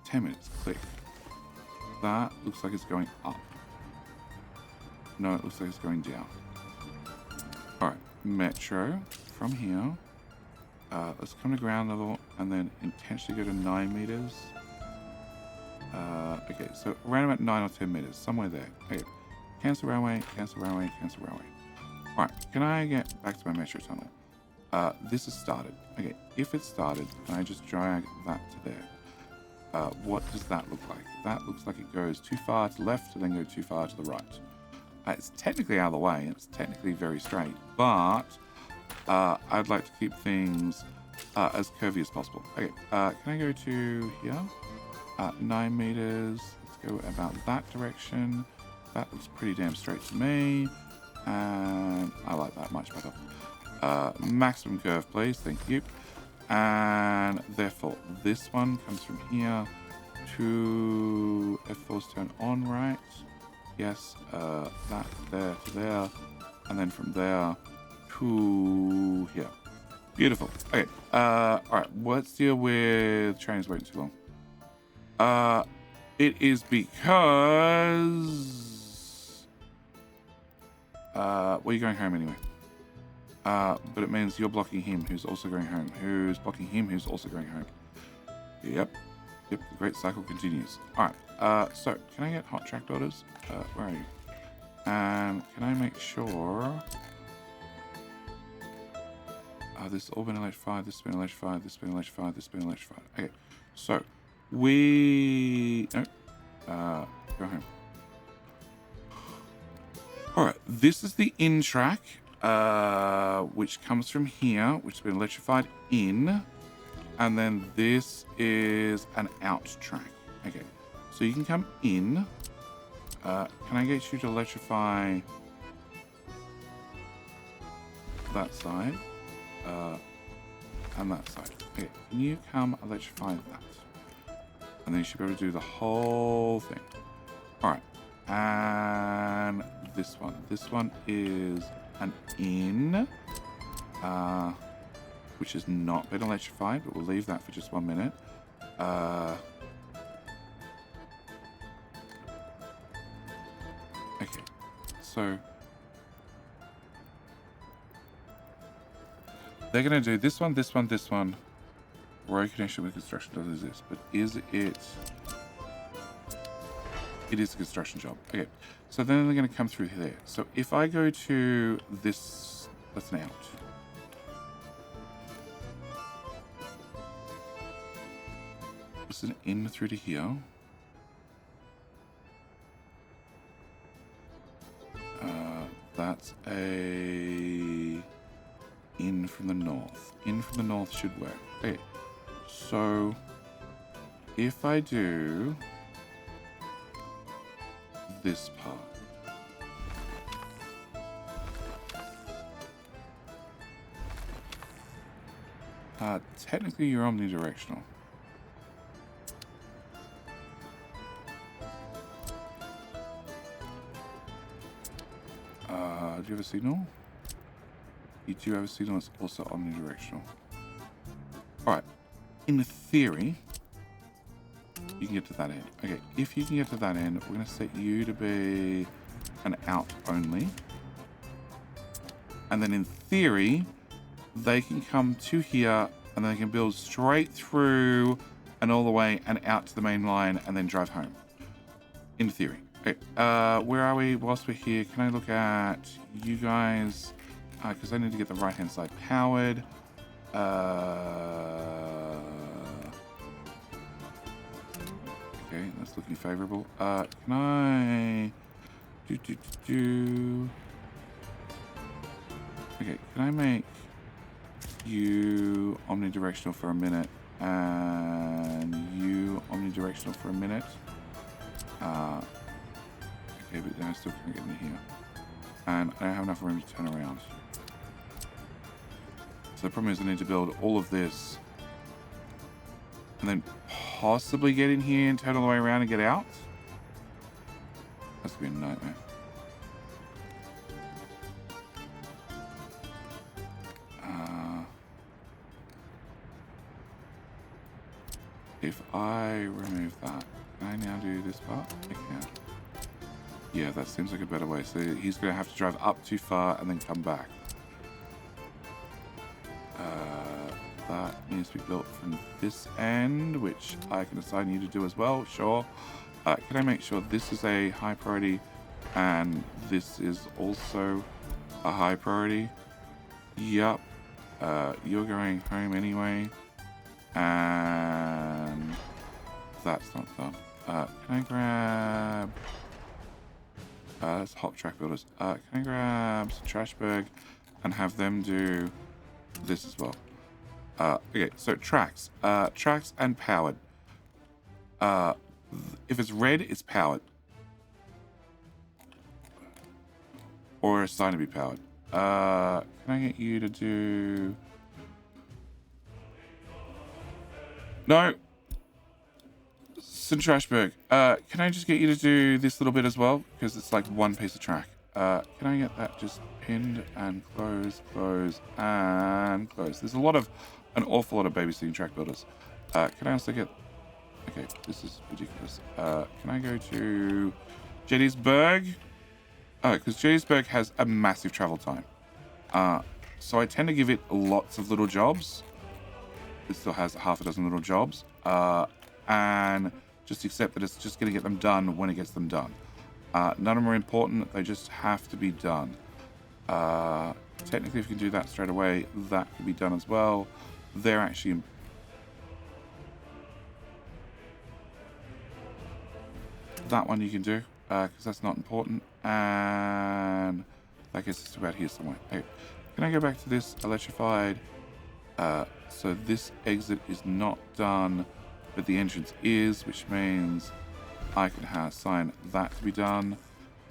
10 minutes. Click. That looks like it's going up. No, it looks like it's going down. Alright. Metro. From here. Let's come to ground level and then intentionally go to 9 meters. Okay, so around about 9 or 10 meters, somewhere there. Okay, cancel railway, cancel railway, cancel railway. Alright, can I get back to my metro tunnel? This has started. Okay, if it started, can I just drag that to there? What does that look like? That looks like it goes too far to the left and then go too far to the right. It's technically out of the way, it's technically very straight, but I'd like to keep things as curvy as possible. Okay, can I go to here? 9 meters. Let's go about that direction. That looks pretty damn straight to me. And I like that much better. Maximum curve, please. Thank you. And therefore, this one comes from here to F4's turn on, right? Yes. That there to there. And then from there to here. Beautiful. Okay. Alright, let's deal with trains waiting too long. It is because Well, you're going home anyway. But it means you're blocking him, who's also going home. Who's blocking him, who's also going home. Yep. Yep, the great cycle continues. Alright, so, can I get hot track builders? Where are you? And can I make sure... this has all been electrified, this has been electrified, this has been electrified, this has been electrified. Okay, so, we... No. Go home. Alright, this is the in track, which comes from here, which has been electrified in. And then this is an out track. Okay, so you can come in. Can I get you to electrify that side? And that side. Okay, can you come electrify that? And then you should be able to do the whole thing. Alright, and this one. This one is an in. Which has not been electrified, but we'll leave that for just 1 minute. Okay, so they're going to do this one, this one, this one. Road connection with construction does exist, but is it... It is a construction job. Okay, so then they're going to come through there. So if I go to this, that's an out. This is an in through to here. That's a in from the north. In from the north should work. Okay, so if I do this part, technically you're omnidirectional. Do you have a signal? You do have a signal that's also omnidirectional. Alright. In theory, you can get to that end. Okay, if you can get to that end, we're going to set you to be an out only. And then in theory, they can come to here and then they can build straight through and all the way and out to the main line and then drive home. In theory. Okay, where are we? Whilst we're here, can I look at you guys? Because I need to get the right-hand side powered. Okay, that's looking favorable. Can I... Okay, can I make you omnidirectional for a minute and you omnidirectional for a minute? Okay, but then I still can't get in here. And I don't have enough room to turn around. So the problem is I need to build all of this and then possibly get in here and turn all the way around and get out. That's gonna be a nightmare. If I remove that, can I now do this part? I can. Yeah, that seems like a better way. So he's going to have to drive up too far and then come back. That needs to be built from this end, which I can assign you to do as well. Sure. Can I make sure this is a high priority and this is also a high priority? Yup. You're going home anyway. And that's not done. Can I grab... that's hop track builders. Can I grab some Trashberg and have them do this as well? Okay, so tracks. Tracks and powered. If it's red, it's powered. Or assigned to be powered. Can I get you to do... No. St. Trashberg, can I just get you to do this little bit as well? Because it's like one piece of track. Can I get that just pinned and close, close, and close? There's an awful lot of babysitting track builders. Can I also get... Okay, this is ridiculous. Can I go to Gettysburg? Oh, because Gettysburg has a massive travel time. So I tend to give it lots of little jobs. It still has half a dozen little jobs. And just accept that it's just going to get them done when it gets them done. None of them are important. They just have to be done. Technically, if you can do that straight away, that can be done as well. They're actually... That one you can do, because that's not important. And I guess it's about here somewhere. Okay. Can I go back to this electrified? So this exit is not done, but the entrance is, which means I can assign that to be done.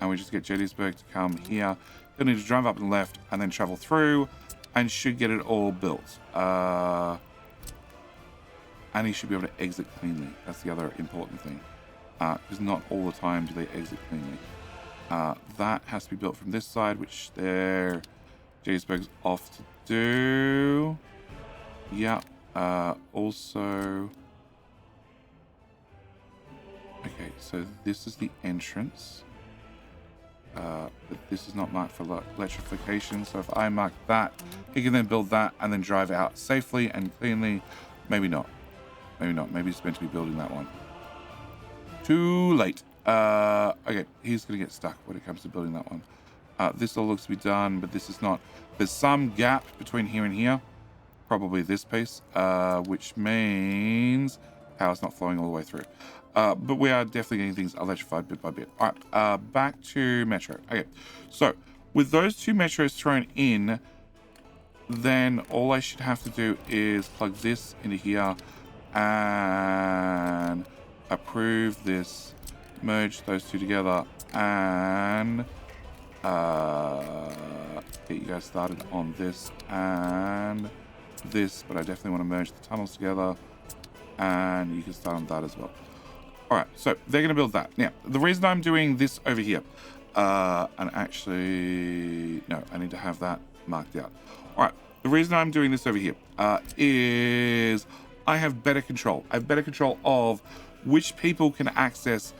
And we just get Gettysburg to come here. They'll need to drive up and left and then travel through and should get it all built. And he should be able to exit cleanly. That's the other important thing. Because not all the time do they exit cleanly. That has to be built from this side, which there Gettysburg's off to do. Yeah. Also... Okay, so this is the entrance. But this is not marked for electrification, so if I mark that, he can then build that and then drive out safely and cleanly. Maybe not. Maybe not. Maybe he's meant to be building that one. Too late. Okay, he's going to get stuck when it comes to building that one. This all looks to be done, but this is not. There's some gap between here and here. Probably this piece, which means power's not flowing all the way through. But we are definitely getting things electrified bit by bit. All right, back to Metro. Okay, so with those two Metros thrown in, then all I should have to do is plug this into here and approve this, merge those two together, and get you guys started on this and this, but I definitely want to merge the tunnels together, and you can start on that as well. All right, so they're going to build that. Now, the reason I'm doing this over here, and actually, no, I need to have that marked out. All right, the reason I'm doing this over here is I have better control. I have better control of which people can access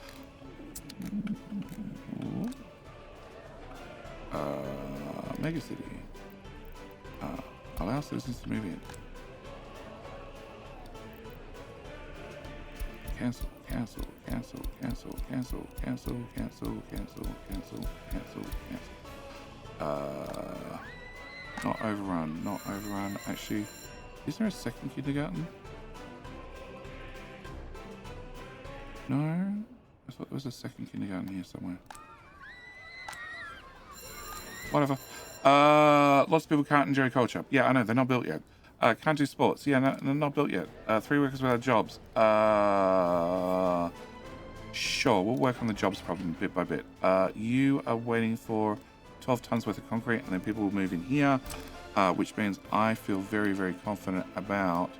Megacity. Allow citizens to move in. Cancel, cancel, cancel, cancel, cancel, cancel, cancel, cancel, cancel, cancel, cancel. Not overrun, not overrun. Actually, is there a second kindergarten? No? I thought there was a second kindergarten here somewhere. Whatever. Lots of people can't enjoy culture. Yeah, I know, they're not built yet. Can't do sports. Yeah, no, they're not built yet. 3 workers without jobs. Sure, we'll work on the jobs problem bit by bit. You are waiting for 12 tons worth of concrete, and then people will move in here, which means I feel very, very confident about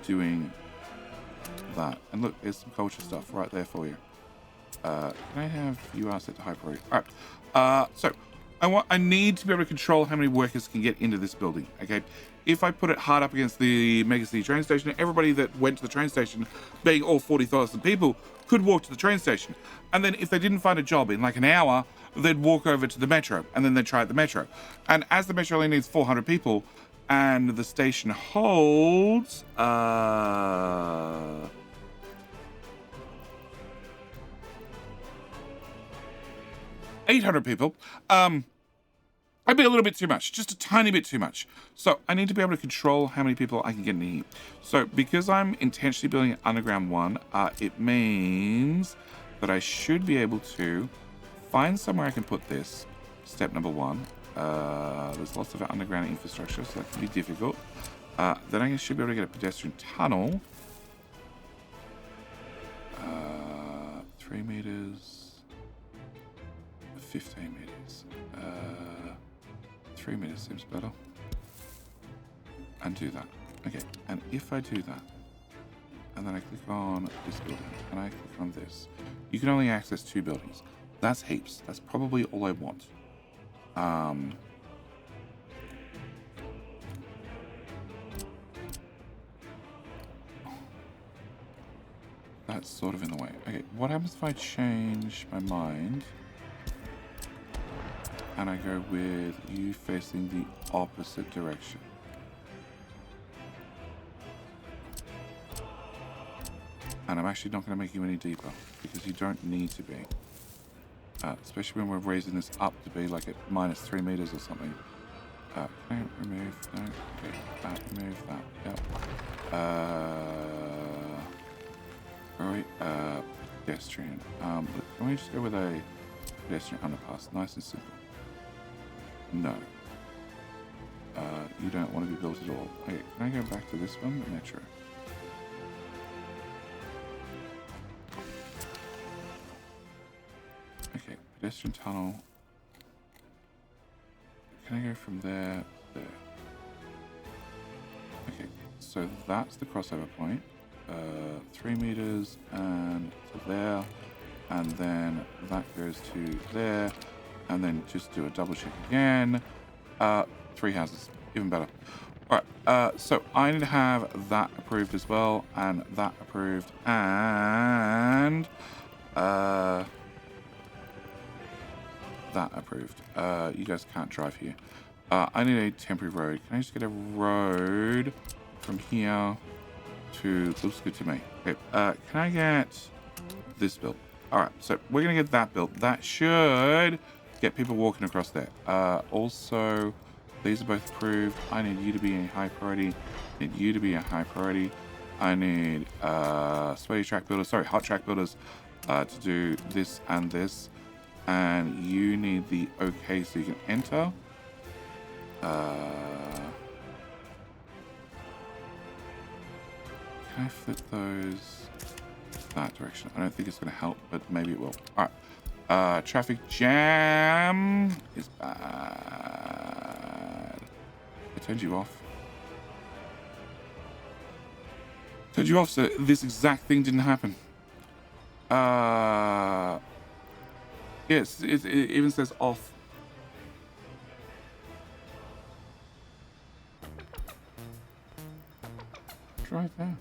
doing that. And look, there's some culture stuff right there for you. Can I have you set to high priority? All right. So I need to be able to control how many workers can get into this building. Okay. If I put it hard up against the Megacity train station, everybody that went to the train station, being all 40,000 people, could walk to the train station. And then if they didn't find a job in like an hour, they'd walk over to the metro, and then they'd try at the metro. And as the metro only needs 400 people, and the station holds 800 people, I'd be a little bit too much, just a tiny bit too much. So I need to be able to control how many people I can get in here. So because I'm intentionally building an underground one, it means that I should be able to find somewhere I can put this. Step number 1. There's lots of underground infrastructure, so that can be difficult. Then I should be able to get a pedestrian tunnel. 3 meters, 15 meters. 3 meters seems better. And do that. Okay, and if I do that, and then I click on this building, and I click on this, you can only access 2 buildings. That's heaps. That's probably all I want. That's sort of in the way. Okay, what happens if I change my mind? and I go with you facing the opposite direction. And I'm actually not going to make you any deeper because you don't need to be. Especially when we're raising this up to be like at -3 meters or something. Can I remove? No. Okay. Remove that. Yep. Alright. Pedestrian. Look, can we just go with a pedestrian underpass? Nice and simple. No. You don't want to be built at all. Okay, can I go back to this one? The metro. Okay, pedestrian tunnel. Can I go from there to there? Okay, so that's the crossover point. 3 meters and to there. And then that goes to there. And then just do a double check again. 3 houses, even better. All right, so I need to have that approved as well, and that approved, and that approved. You guys can't drive here. I need a temporary road. Can I just get a road from here to... Looks good to me. Okay, can I get this built? All right, so we're gonna get that built. That should get people walking across there. Also, these are both approved. I need you to be a high priority. I need you to be a high priority. I need sweaty track builders, sorry, hot track builders to do this and this. And you need the okay so you can enter. Can I flip those that direction? I don't think it's going to help, but maybe it will. All right. Traffic jam is bad. I turned you off. Turned you off so this exact thing didn't happen. Yes, it even says off. Drive there.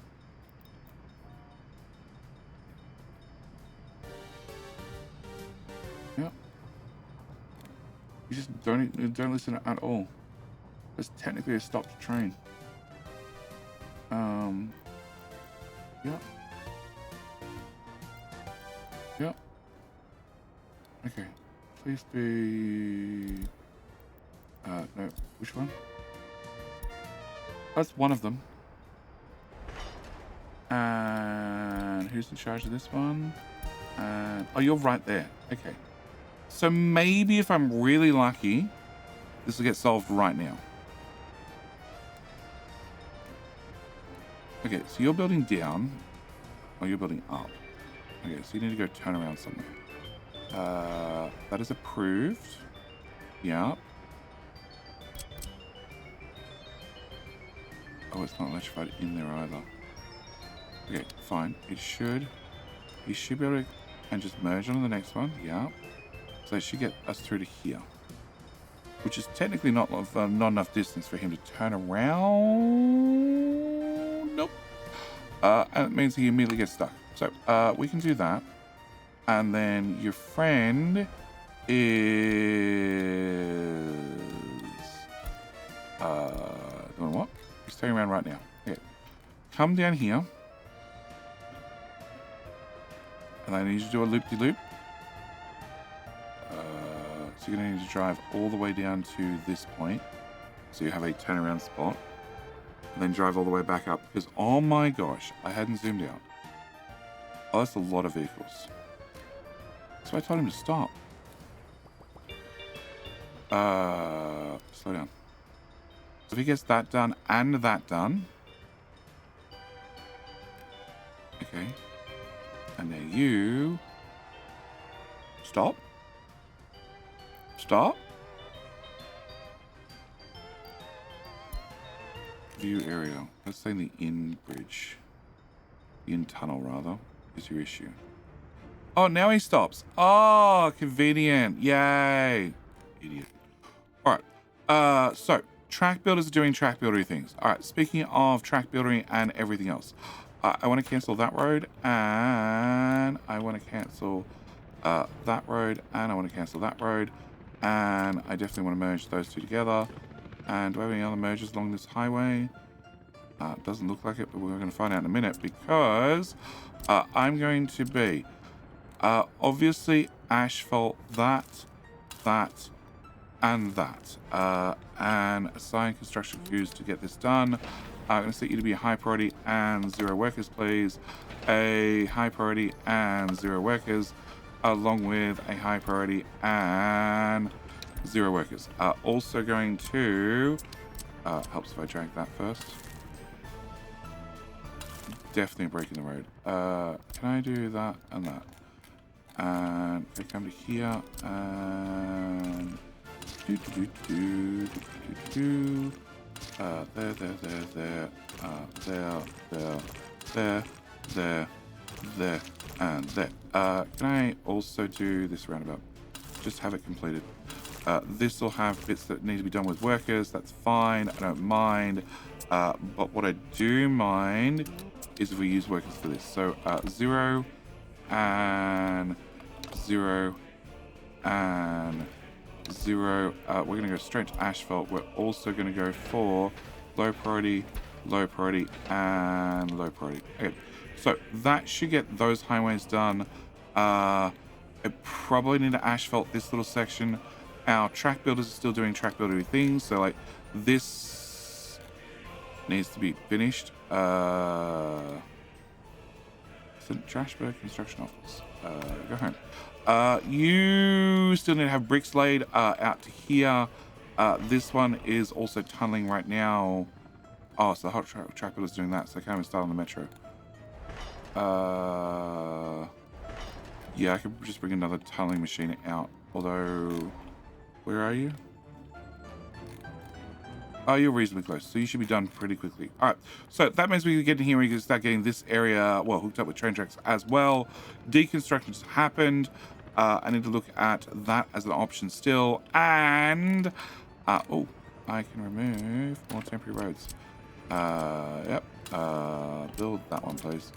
Yep. You just don't listen at all. It's technically a stopped train. Yep. Yep. Okay. Please be... no. Which one? That's one of them. And who's in charge of this one? Oh, you're right there. Okay. So maybe if I'm really lucky, this will get solved right now. Okay, so you're building down. Or you're building up. Okay, so you need to go turn around somewhere. That is approved. Yeah. Oh, it's not electrified in there either. Okay, fine. It should. You should be able to... And just merge on the next one. Yeah. So it should get us through to here. Which is technically not enough distance for him to turn around. Nope. And it means he immediately gets stuck. So, we can do that. And then your friend is... doing what? He's turning around right now. Okay. Come down here. And I need you to do a loop-de-loop. So you're going to need to drive all the way down to this point. So you have a turnaround spot. And then drive all the way back up. Because, oh my gosh, I hadn't zoomed out. Oh, that's a lot of vehicles. So I told him to stop. Slow down. So if he gets that done and that done. Okay. And now you... Stop. Stop. View area. Let's say the in bridge. The in tunnel, rather, is your issue. Oh, now he stops. Oh, convenient. Yay. Idiot. All right. So, track builders are doing track buildery things. All right. Speaking of track buildery and everything else. I want to cancel that road. And I want to cancel that road. And I want to cancel that road. And I definitely want to merge those two together. And do I have any other mergers along this highway? Doesn't look like it, but we're going to find out in a minute, because I'm going to be obviously asphalt that, and that. And assign construction crews to get this done. I'm going to set you to be a high priority and 0 workers, please. A high priority and 0 workers, along with a high priority and 0 workers. Also going to... helps if I drag that first. Definitely breaking the road. Can I do that and that? And I come to here and... there, and there. Can I also do this roundabout? Just have it completed. This will have bits that need to be done with workers. That's fine. I don't mind. But what I do mind is if we use workers for this. So 0 and 0 and 0. We're going to go straight to asphalt. We're also going to go for low priority, and low priority. Okay, so that should get those highways done. I probably need to asphalt this little section. Our track builders are still doing track buildery things, so like this needs to be finished. St. Trashburg Construction Office. Go home. You still need to have bricks laid out to here. This one is also tunneling right now. Oh, so the hot track builder is doing that, so I can't even start on the metro. Yeah, I could just bring another tunneling machine out. Although, where are you? Oh, you're reasonably close, so you should be done pretty quickly. All right, so that means we can get in here and we can start getting this area, well, hooked up with train tracks as well. Deconstruction's happened. I need to look at that as an option still. And, oh, I can remove more temporary roads. Yep, build that one, please.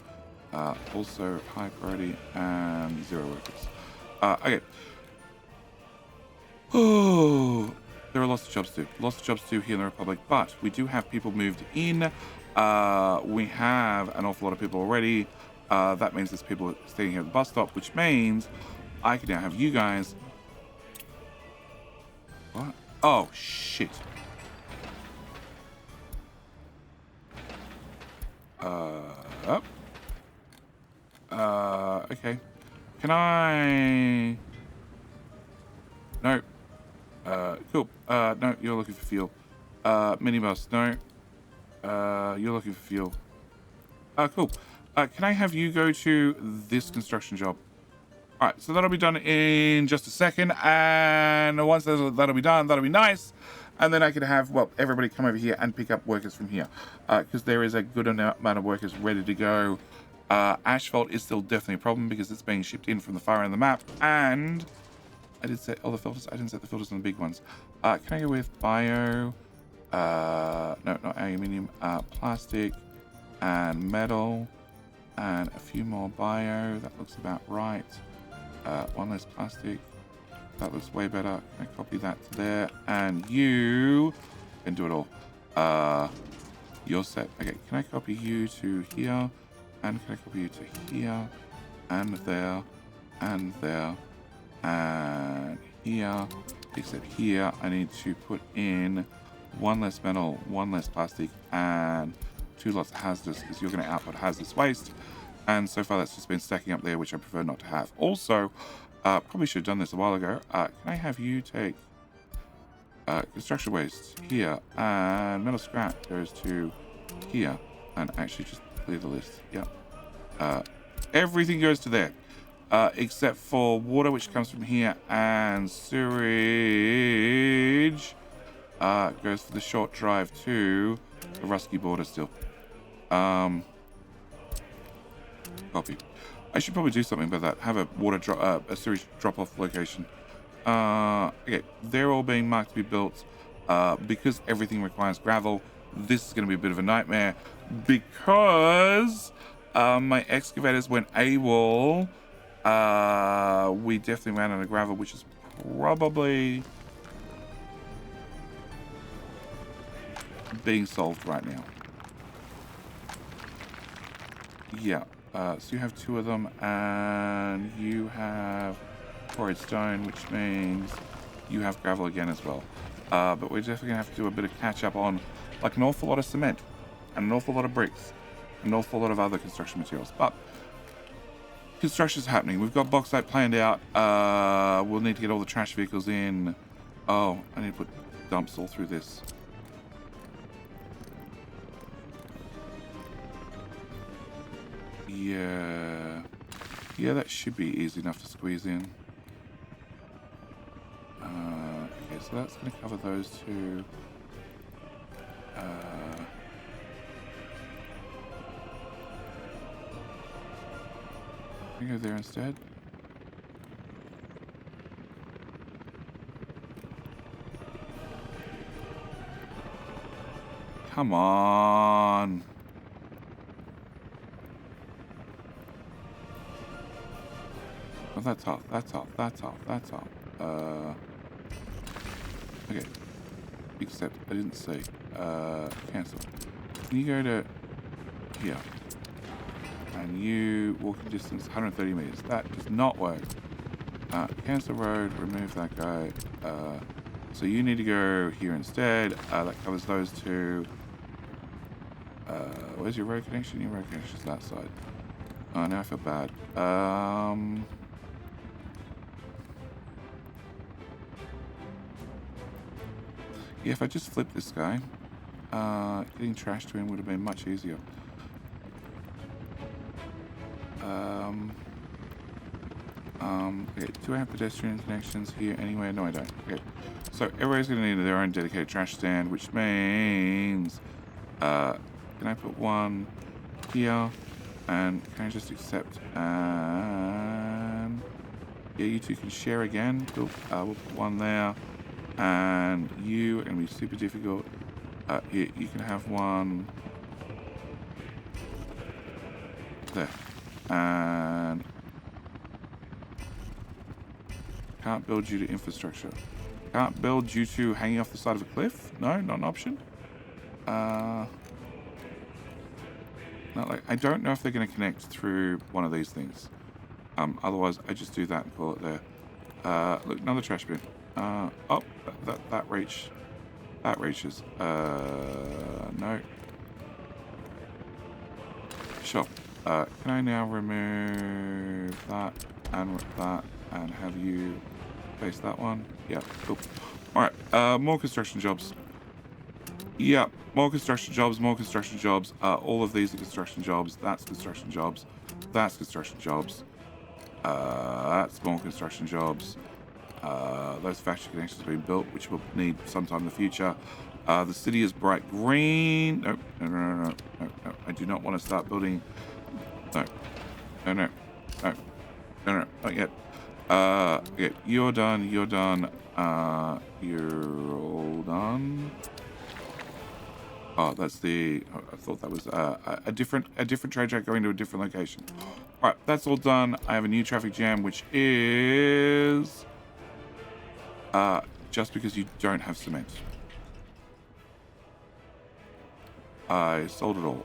Also high priority and 0 workers. Okay. Oh, there are lots of jobs to do. Lots of jobs to do here in the Republic, but we do have people moved in. We have an awful lot of people already. That means there's people staying here at the bus stop, which means I can now have you guys. What? Oh, shit. Up. Okay. Can I... No. Cool. No, you're looking for fuel. Minibus, no. You're looking for fuel. Cool. Can I have you go to this construction job? All right, so that'll be done in just a second. And once that'll be done, that'll be nice. And then I can have, well, everybody come over here and pick up workers from here. Because there is a good amount of workers ready to go. Asphalt is still definitely a problem because it's being shipped in from the far end of the map. And I did set all the filters. I didn't set the filters on the big ones. Can I go with bio? No, not aluminium. Plastic and metal. And a few more bio. That looks about right. One less plastic. That looks way better. Can I copy that to there? And you can do it all. You're set. Okay, can I copy you to here? And can I copy you to here? And there. And there. And here. Except here, I need to put in 1 less metal, 1 less plastic, and 2 lots of hazardous, because you're going to output hazardous waste. And so far that's just been stacking up there, which I prefer not to have. Also, probably should have done this a while ago. Can I have you take construction waste here, and metal scrap goes to here, and actually just clear the list. Yep. Everything goes to there, except for water, which comes from here, and sewage goes for the short drive to the Rusky border still. Copy. I should probably do something about that. Have a water drop, a sewage drop-off location. Okay, they're all being marked to be built. Because everything requires gravel, this is going to be a bit of a nightmare. Because my excavators went AWOL. We definitely ran out of gravel, which is probably being solved right now. Yeah. So you have 2 of them, and you have quarried stone, which means you have gravel again as well. But we're definitely going to have to do a bit of catch up on like an awful lot of cement and an awful lot of bricks, an awful lot of other construction materials. But construction's happening. We've got bauxite planned out. We'll need to get all the trash vehicles in. Oh, I need to put dumps all through this. Yeah. Yeah, that should be easy enough to squeeze in. Okay, so that's going to cover those 2. Can I go there instead? Come on. Oh, that's off. That's off. That's off. That's off. Okay. Except I didn't say. Cancel. Can you go to here? And you walking distance 130 meters. That does not work. Cancel road. Remove that guy. So you need to go here instead. That covers those 2. Where's your road connection? Your road connection is that side. Oh, now I feel bad. Yeah, if I just flip this guy, getting trash to him would have been much easier. Okay, do I have pedestrian connections here anywhere? No, I don't. Okay, so everybody's going to need their own dedicated trash stand, which means, can I put one here, and can I just accept, and, yeah, you 2 can share again. Cool. We'll put one there. And you are going to be super difficult. You can have one there. And can't build due to infrastructure. Can't build due to hanging off the side of a cliff? No, not an option. Not like, I don't know if they're going to connect through one of these things. Otherwise, I just do that and call it there. Look, another trash bin. Oh, that reaches. No. Sure. Can I now remove that and have you face that one? Yeah, cool. Alright, more construction jobs. Yeah, more construction jobs, more construction jobs. All of these are construction jobs. That's construction jobs. That's construction jobs. That's more construction jobs. Those factory connections have been built, which we'll need sometime in the future. The city is bright green. No. I do not want to start building. No, not yet. Yeah, you're done. You're all done. Oh, that's the. I thought that was a different trade track going to a different location. All right, that's all done. I have a new traffic jam, which is just because you don't have cement. I sold it all.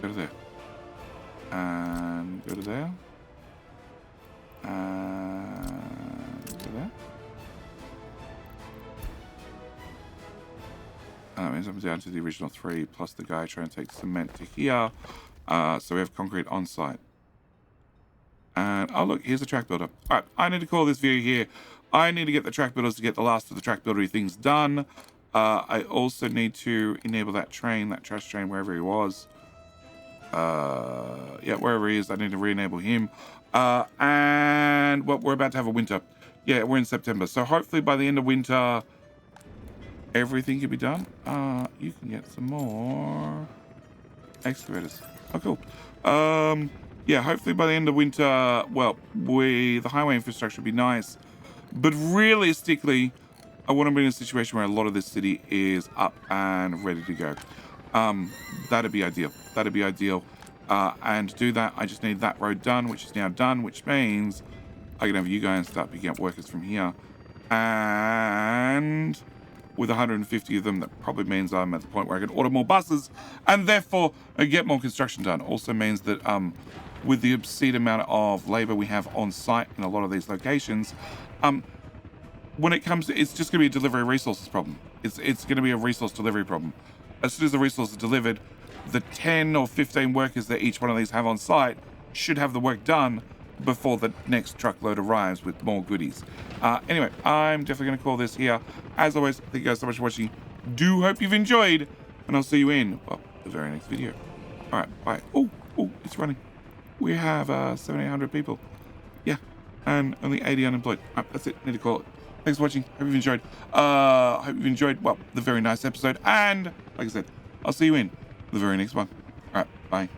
Go to there. And go to there. And go there. And that means I'm down to the original 3, plus the guy trying to take cement to here. So we have concrete on site. And, oh look, here's the track builder. All right, I need to call this video here. I need to get the track builders to get the last of the track buildery things done. I also need to enable that train, that trash train, wherever he was. Yeah, wherever he is, I need to re-enable him. And, well, we're about to have a winter. Yeah, we're in September. So hopefully by the end of winter, everything can be done. You can get some more excavators. Oh, cool. Yeah, hopefully by the end of winter, well, the highway infrastructure will be nice. But realistically, I want to be in a situation where a lot of this city is up and ready to go. That'd be ideal. That'd be ideal. And to do that, I just need that road done, which is now done, which means I can have you guys start picking up workers from here. And with 150 of them, that probably means I'm at the point where I can order more buses and therefore get more construction done. Also means that with the obscene amount of labor we have on site in a lot of these locations, when it comes to, it's just going to be a delivery resources problem. It's going to be a resource delivery problem. As soon as the resource is delivered, the 10 or 15 workers that each one of these have on site should have the work done before the next truckload arrives with more goodies. Anyway, I'm definitely going to call this here. As always, thank you guys so much for watching. Do hope you've enjoyed, and I'll see you in, well, the very next video. All right, bye. Oh, it's running. We have 700-800 people. Yeah, and only 80 unemployed. All right, that's it. Need to call it. Thanks for watching. Hope you've enjoyed. Hope you've enjoyed, well, the very nice episode. And, like I said, I'll see you in the very next one. All right, bye.